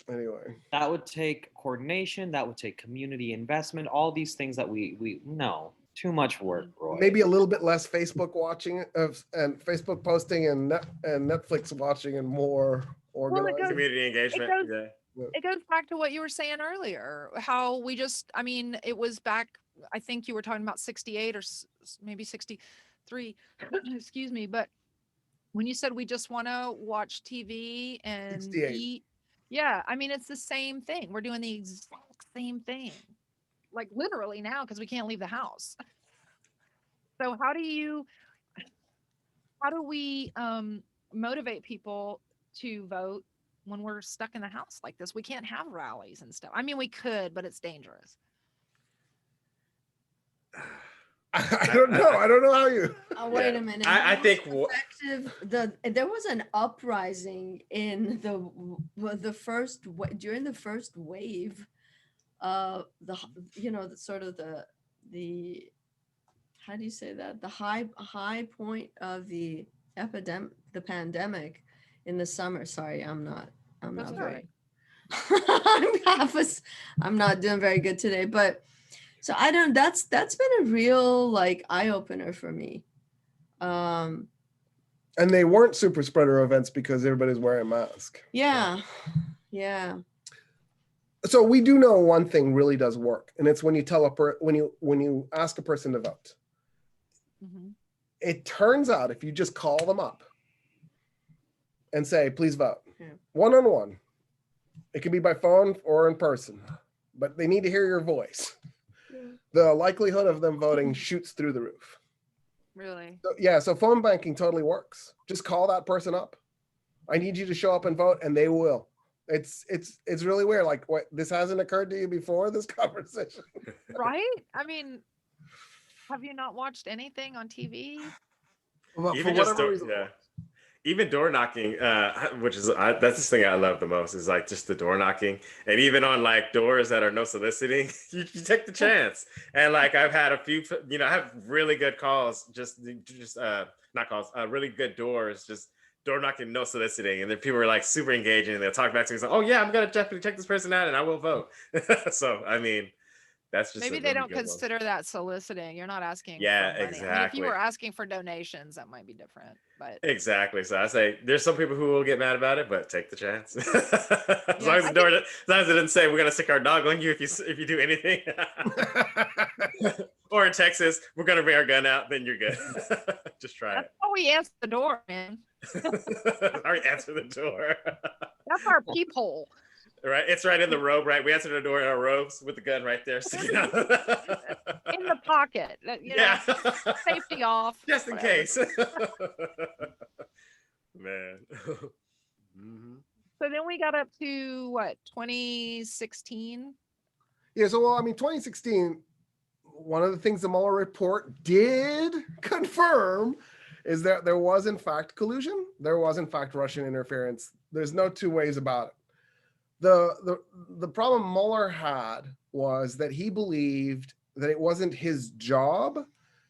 Anyway, That would take coordination. That would take community investment. All these things that we know. Too much work, Roy. maybe a little bit less Facebook watching and Facebook posting and Netflix watching and more organized. goes- Community engagement. goes- Yeah. It goes back to what you were saying earlier, how we just, I mean, it was back, I think you were talking about 68 or maybe 63, excuse me, but when you said we just want to watch TV and 68. eat, yeah, I mean, it's the same thing. We're doing the exact same thing, like literally now, because we can't leave the house. So how do we motivate people to vote when we're stuck in the house like this? We can't have rallies and stuff. I mean, we could, but it's dangerous. I don't know. I don't know how you. Oh, wait Yeah. a minute. I How think effective there was an uprising in the first during the first wave of the sort of the how do you say that, the high point of the pandemic in the summer. Sorry, I'm not That's all very right. I'm not doing very good today, but so that's been a real like eye opener for me. And they weren't super spreader events because everybody's wearing a mask. Yeah. So we do know one thing really does work, and it's when you tell when you ask a person to vote. Mhm. It turns out if you just call them up and say, please vote, Yeah. one-on-one, it can be by phone or in person, but they need to hear your voice. The likelihood of them voting shoots through the roof. Really? So, yeah, so phone banking totally works. Just call that person up. I need you to show up and vote, and they will. It's really weird. Like, what, this hasn't occurred to you before this conversation? Right? I mean, have you not watched anything on TV? Well, for Even just whatever door, reason. yeah. Even door knocking, which is that's the thing I love the most, is like just the door knocking, and even on like doors that are no soliciting, you take the chance. And like I've had a few, I have really good calls, just not calls, really good doors, just door knocking, no soliciting, and then people are like super engaging, and they'll talk back to me, like, oh yeah, I'm gonna definitely check this person out, and I will vote. So I mean, that's just Maybe a they really don't good one. consider that soliciting. You're not asking. Yeah, for money. I mean, if exactly. you were asking for donations, that might be different. But Exactly. So I say there's some people who will get mad about it, but take the chance. As Yeah, long as I as long as it didn't say we're gonna stick our dog on you if you do anything. Or in Texas, we're gonna bring our gun out, then you're good. Just try that's how we answer the door, man. it. Already answer the door. That's our peephole. Right? It's right in the robe, right? We answer the door in our robes with the gun right there. sticking out. In the pocket. Yeah. Safety off. Just in whatever. case. Man. Mhm. So then we got up to what, 2016? Yeah, so, well, I mean, 2016, one of the things the Mueller report did confirm is that there was, in fact, collusion. There was, in fact, Russian interference. There's no two ways about it. The problem Mueller had was that he believed that it wasn't his job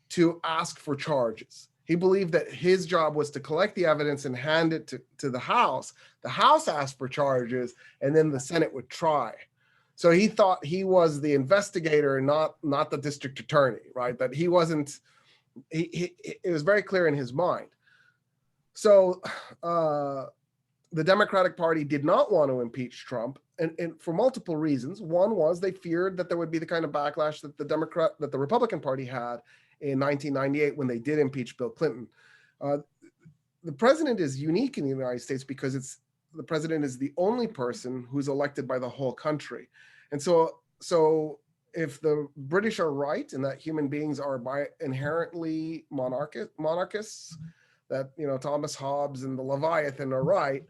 to ask for charges. He believed that his job was to collect the evidence and hand it to the House. The House asked for charges, and then the Senate would try. So he thought he was the investigator, not the district attorney, right? That he wasn't. It was very clear in his mind. So the Democratic Party did not want to impeach Trump, and for multiple reasons. One was they feared that there would be the kind of backlash that the Republican Party had in 1998 when they did impeach Bill Clinton. The president is unique in the United States because the president is the only person who's elected by the whole country. And so if the British are right in that human beings are by inherently monarchists, that Thomas Hobbes and the Leviathan are right,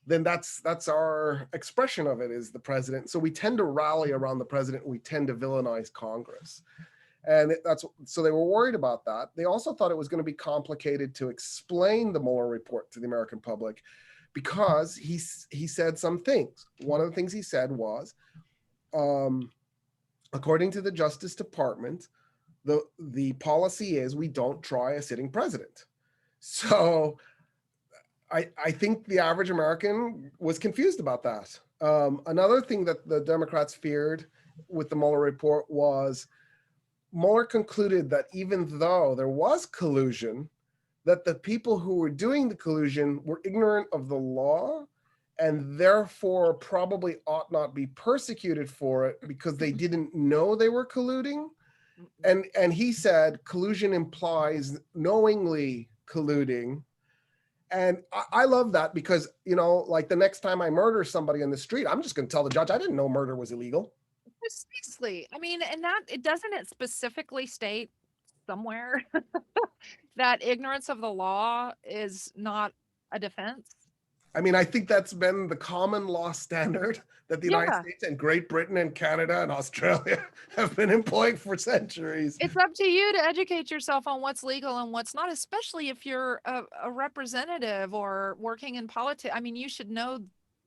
then that's our expression of it is the president. So we tend to rally around the president. We tend to villainize Congress. And so they were worried about that. They also thought it was going to be complicated to explain the Mueller report to the American public because he said some things. One of the things he said was, according to the Justice Department, the policy is we don't try a sitting president. So I think the average American was confused about that. Another thing that the Democrats feared with the Mueller report was Mueller concluded that even though there was collusion, that the people who were doing the collusion were ignorant of the law and therefore probably ought not be persecuted for it because they didn't know they were colluding. And he said collusion implies knowingly colluding. And I love that because, like the next time I murder somebody in the street, I'm just going to tell the judge, I didn't know murder was illegal. Precisely. I mean, and that it doesn't it specifically state somewhere that ignorance of the law is not a defense? I mean, I think that's been the common law standard that the United States and Great Britain and Canada and Australia have been employing for centuries. It's up to you to educate yourself on what's legal and what's not, especially if you're a representative or working in politics. I mean, you should know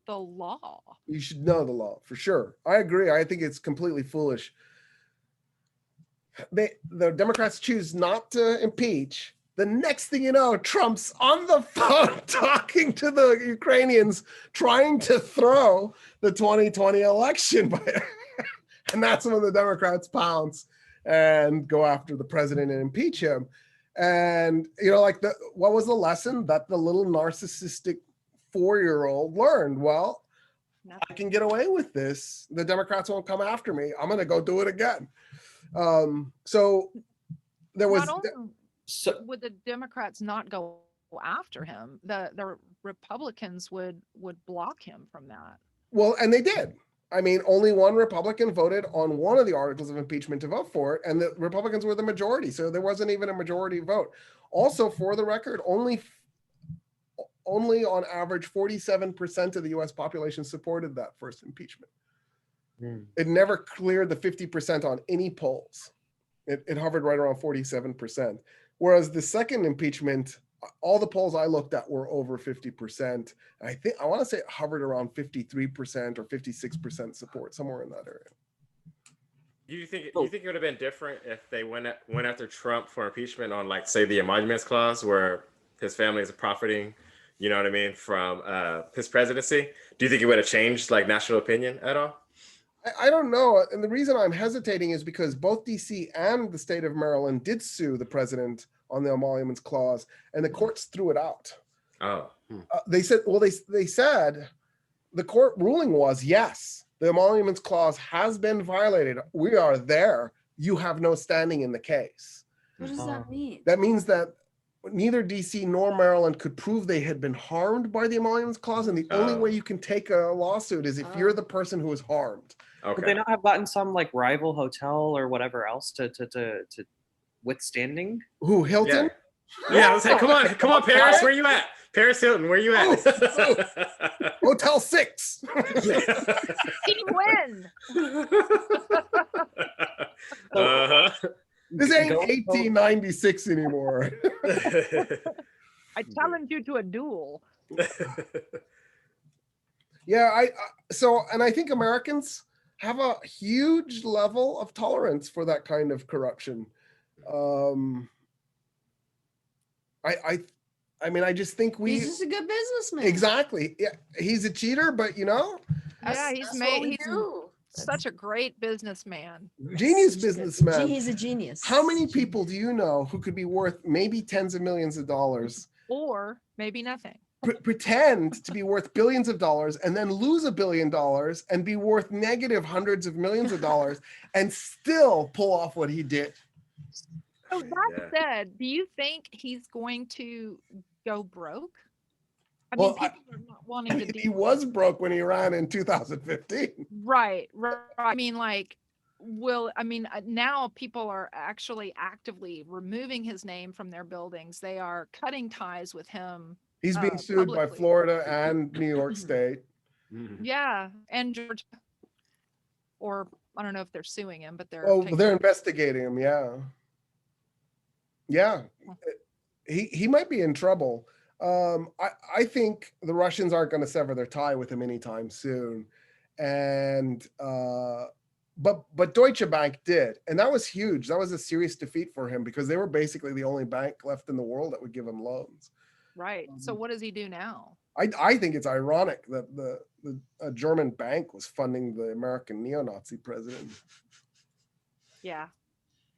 the law. You should know the law for sure. I agree. I think it's completely foolish. The Democrats choose not to impeach. The next thing you know, Trump's on the phone talking to the Ukrainians, trying to throw the 2020 election. And that's when the Democrats pounce and go after the president and impeach him. And, what was the lesson that the little narcissistic 4-year-old learned? Well, I can get away with this. The Democrats won't come after me. I'm going to go do it again. So there was... So would the Democrats not go after him? The Republicans would block him from that. Well, and they did. I mean, only one Republican voted on one of the articles of impeachment to vote for it, and the Republicans were the majority, so there wasn't even a majority vote. Also, for the record, only on average 47% of the U.S. population supported that first impeachment. It never cleared the 50% on any polls. It hovered right around 47%. Whereas the second impeachment, all the polls I looked at were over 50%. I want to say it hovered around 53% or 56% support, somewhere in that area. You think it would have been different if they went after Trump for impeachment on, like, say, the Emoluments Clause, where his family is profiting, from his presidency? Do you think it would have changed, like, national opinion at all? I don't know. And the reason I'm hesitating is because both DC and the state of Maryland did sue the president on the Emoluments Clause, and the courts threw it out. Oh. They said the court ruling was, yes, the Emoluments Clause has been violated. We are there. You have no standing in the case. What does that mean? That means that neither DC nor Maryland could prove they had been harmed by the Emoluments Clause, and the only way you can take a lawsuit is if you're the person who was harmed. Okay. Could they not have gotten some like rival hotel or whatever else to withstanding? Who, Hilton? Yeah, I was like, come on, Paris, where you at? Paris Hilton, where you at? Hotel 6. Team win. Uh-huh. This ain't 1896 anymore. I challenge you to a duel. Yeah, I think Americans have a huge level of tolerance for that kind of corruption. I just think He's just a good businessman. exactly. Yeah, he's a cheater, but Yeah, That's what we he's do. such a great businessman. genius businessman. He's a genius. How many people do you know who could be worth maybe tens of millions of dollars, Or maybe nothing. pretend to be worth billions of dollars, and then lose $1 billion and be worth negative hundreds of millions of dollars and still pull off what he did? So that said, do you think he's going to go broke? I mean, Well, people are not wanting to He was broke when he ran in 2015. Right. I mean, like, will, I mean, now people are actually actively removing his name from their buildings. They are cutting ties with him. He's being sued by publicly. Florida and New York State. Yeah, and Georgia, or I don't know if they're suing him, but they're Oh, taking- they're investigating him. Yeah. Yeah. He might be in trouble. I think the Russians aren't going to sever their tie with him anytime soon. And but Deutsche Bank did, and that was huge. That was a serious defeat for him because they were basically the only bank left in the world that would give him loans. right. So what does he do now? I think it's ironic that a German bank was funding the American neo-Nazi president. Yeah,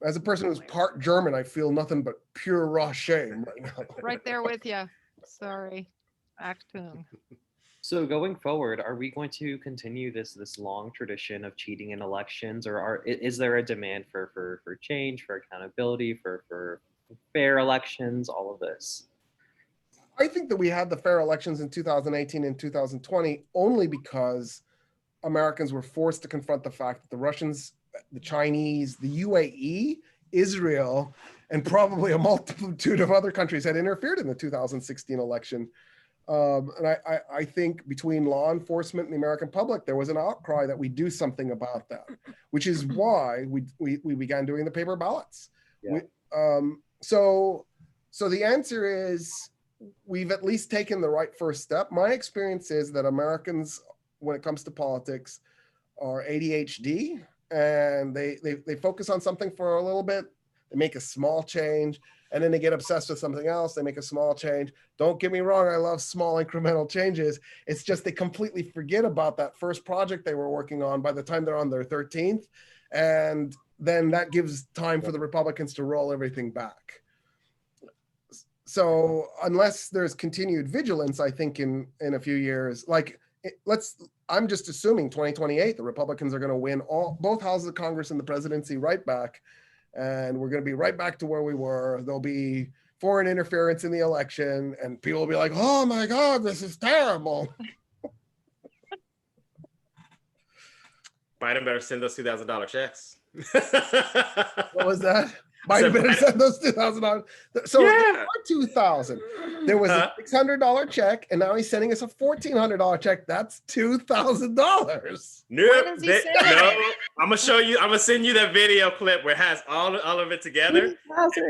As a person who's part German, I feel nothing but pure raw shame right now. right there with you. Sorry, Achtung. So going forward, are we going to continue this long tradition of cheating in elections, or is there a demand for change, for accountability, for fair elections, all of this? I think that we had the fair elections in 2018 and 2020 only because Americans were forced to confront the fact that the Russians, the Chinese, the UAE, Israel, and probably a multitude of other countries had interfered in the 2016 election. And I think between law enforcement and the American public, there was an outcry that we do something about that, which is why we began doing the paper ballots. Yeah. So the answer is we've at least taken the right first step. My experience is that Americans, when it comes to politics, are ADHD, and they focus on something for a little bit, they make a small change, and then they get obsessed with something else. They make a small change. Don't get me wrong, I love small incremental changes. It's just they completely forget about that first project they were working on by the time they're on their 13th. And then that gives time for the Republicans to roll everything back. So unless there's continued vigilance, I think in a few years, I'm just assuming 2028, the Republicans are going to win both houses of Congress and the presidency right back. And we're going to be right back to where we were. There'll be foreign interference in the election, and people will be like, oh my God, this is terrible. Biden better send those $2,000 checks. What was that? Biden better send those $2,000. So Yeah. $2,000. There was a $600 check, and now he's sending us a $1,400 check. That's $2,000. Nope. does he They- send no, it? I'm gonna show you. I'm gonna send you that video clip where it has all of it together.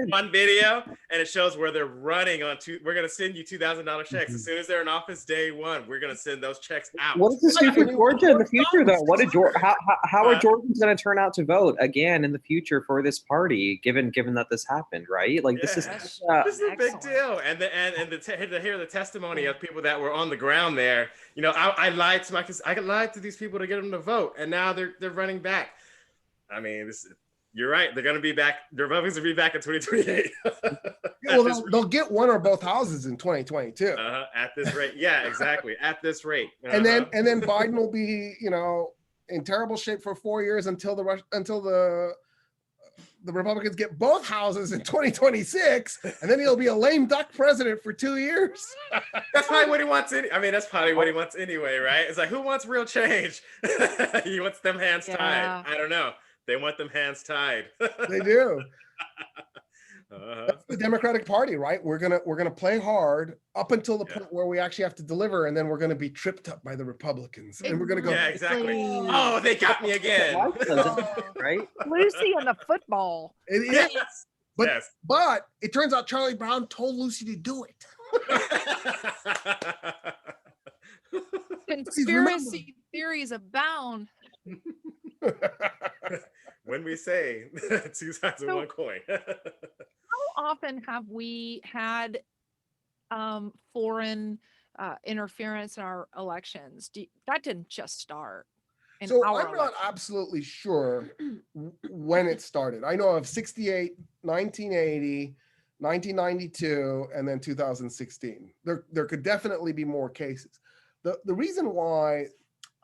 One video, and it shows where they're running on two. We're gonna send you $2,000 checks as soon as they're in office day one. We're gonna send those checks out. What does this do for Georgia in the future, though? What did how are Georgians going to turn out to vote again in the future for this party, given that this happened, right? Like this is Yeah. such This is a big Excellent. deal, and to hear the testimony of people that were on the ground there. You know, I lied to these people to get them to vote, and now they're running back. I mean, you're right. They're going to be back. The Republicans will be back in 2028. Well, they'll get one or both houses in 2022. At this rate, yeah, exactly. At this rate, And then Biden will be, in terrible shape for 4 years until the Republicans get both houses in 2026, and then he'll be a lame duck president for 2 years. That's probably what he wants. That's probably what he wants anyway, right? It's like, who wants real change? He wants them hands Yeah. tied. I don't know. They want them hands tied. They do. Uh-huh. That's the Democratic Party, right? We're gonna play hard up until the point where we actually have to deliver, and then we're gonna be tripped up by the Republicans, and we're gonna go. Yeah, exactly. Oh, they got me again. right? Lucy and the football. It is, Yes. but Yes. but it turns out Charlie Brown told Lucy to do it. Conspiracy theories abound. When we say two sides of So- one coin. How often have we had foreign interference in our elections? That didn't just start. In So our I'm not election. absolutely sure when it started. I know of 68, 1980, 1992, and then 2016. There could definitely be more cases. The reason why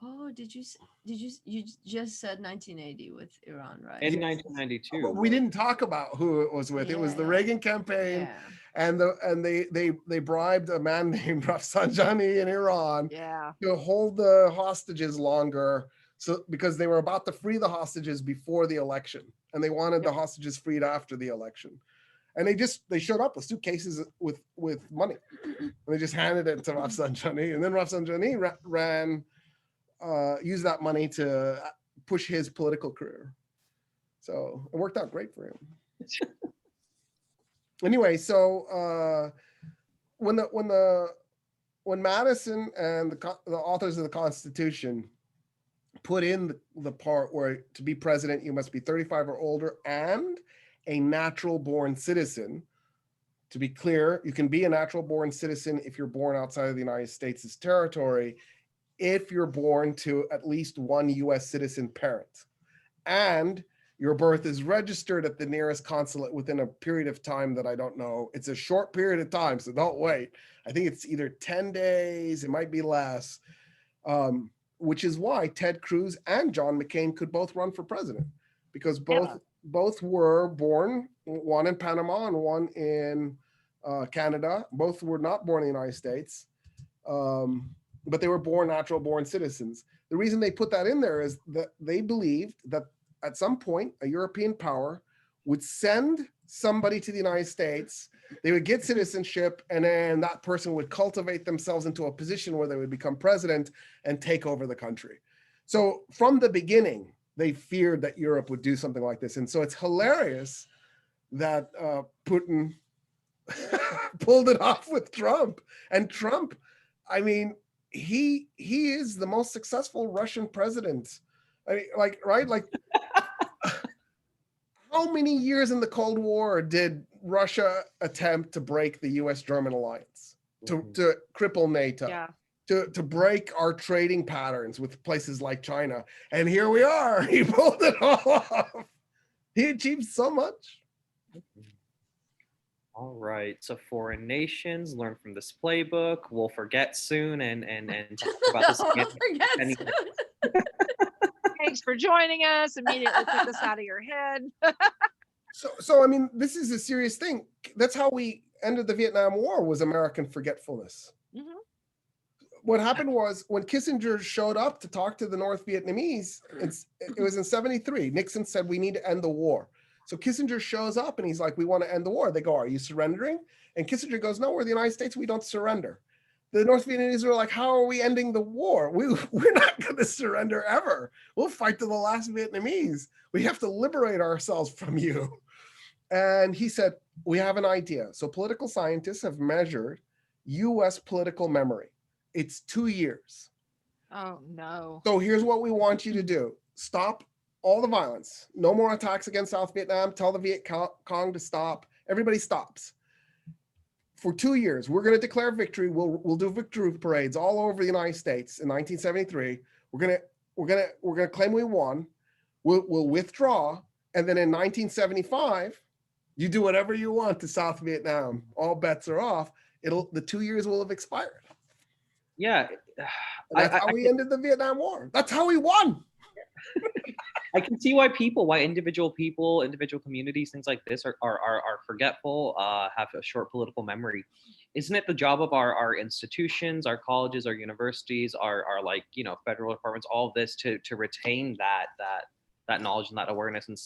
Oh, you just said 1980 with Iran, right? In 1992. we didn't talk about who it was with. It was the Yeah. Reagan campaign, Yeah. and they bribed a man named Rafsanjani in Iran Yeah. to hold the hostages longer So because they were about to free the hostages before the election, and they wanted the hostages freed after the election. And they showed up with suitcases with money, and they just handed it to Rafsanjani, and then Rafsanjani used that money to push his political career. So it worked out great for him. Anyway, so when Madison and the authors of the Constitution put in the part where to be president you must be 35 or older and a natural born citizen. To be clear, you can be a natural born citizen if you're born outside of the United States' territory, if you're born to at least one US citizen parent, and your birth is registered at the nearest consulate within a period of time that I don't know. It's a short period of time, so don't wait. I think it's either 10 days, it might be less, which is why Ted Cruz and John McCain could both run for president, because both were born, one in Panama and one in Canada. Both were not born in the United States, but they were natural born citizens. The reason they put that in there is that they believed that at some point a European power would send somebody to the United States, they would get citizenship, and then that person would cultivate themselves into a position where they would become president and take over the country. So from the beginning, they feared that Europe would do something like this. And so it's hilarious that Putin pulled it off with Trump. And Trump, I mean, he is the most successful Russian president. I mean, right? How many years in the Cold War did Russia attempt to break the US-German alliance, to cripple NATO? Yeah. To break our trading patterns with places like China. And here we are. He pulled it all off. He achieved so much. All right. So foreign nations learn from this playbook. We'll forget soon and talk about this again. Forget soon. Thanks for joining us. Immediately put this out of your head. So I mean, this is a serious thing. That's how we ended the Vietnam War, was American forgetfulness. Mhm. What happened was when Kissinger showed up to talk to the North Vietnamese, it was in 73. Nixon said, we need to end the war. So Kissinger shows up and he's like, we want to end the war. They go, are you surrendering? And Kissinger goes, no, we're the United States. We don't surrender. The North Vietnamese were like, how are we ending the war? We're not going to surrender ever. We'll fight to the last Vietnamese. We have to liberate ourselves from you. And he said, we have an idea. So political scientists have measured US political memory. It's 2 years. Oh, no. So here's what we want you to do. Stop all the violence. No more attacks against South Vietnam. Tell the Viet Cong to stop. Everybody stops. For 2 years, we're going to declare victory. We'll do victory parades all over the United States in 1973. We're going to claim we won. We'll withdraw, and then in 1975, you do whatever you want to South Vietnam. All bets are off. The 2 years will have expired. Yeah. And that's how we ended the Vietnam War. That's how we won. I can see why individual people, individual communities, things like this are forgetful, have a short political memory. Isn't it the job of our institutions, our colleges, our universities, our like, federal departments, all of this to retain that knowledge and that awareness and,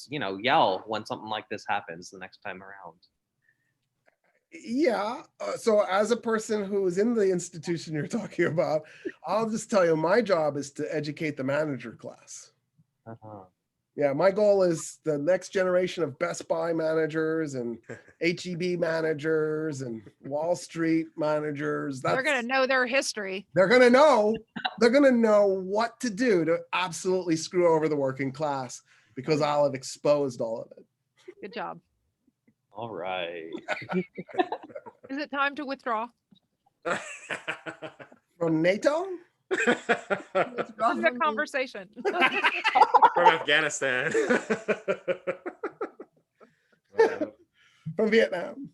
yell when something like this happens the next time around? Yeah. So as a person who is in the institution you're talking about, I'll just tell you, my job is to educate the manager class. Uh-huh. Yeah, my goal is the next generation of Best Buy managers and HEB managers and Wall Street managers. They're going to know their history. They're going to know what to do to absolutely screw over the working class, because I'll have exposed all of it. Good job. All right. Is it time to withdraw? From NATO? From the conversation. From Afghanistan. From Vietnam.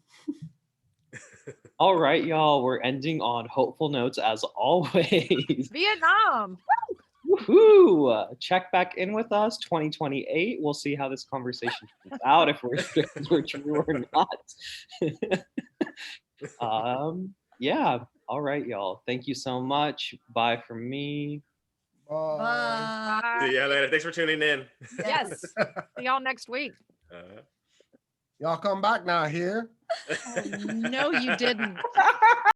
All right, y'all. We're ending on hopeful notes as always. Vietnam. Woohoo! Check back in with us 2028. We'll see how this conversation comes out, if we're true or not. Yeah. All right, y'all. Thank you so much. Bye from me. Bye. Bye. See y'all later. Thanks for tuning in. Yes. See y'all next week. Y'all come back now here. Oh, no, you didn't.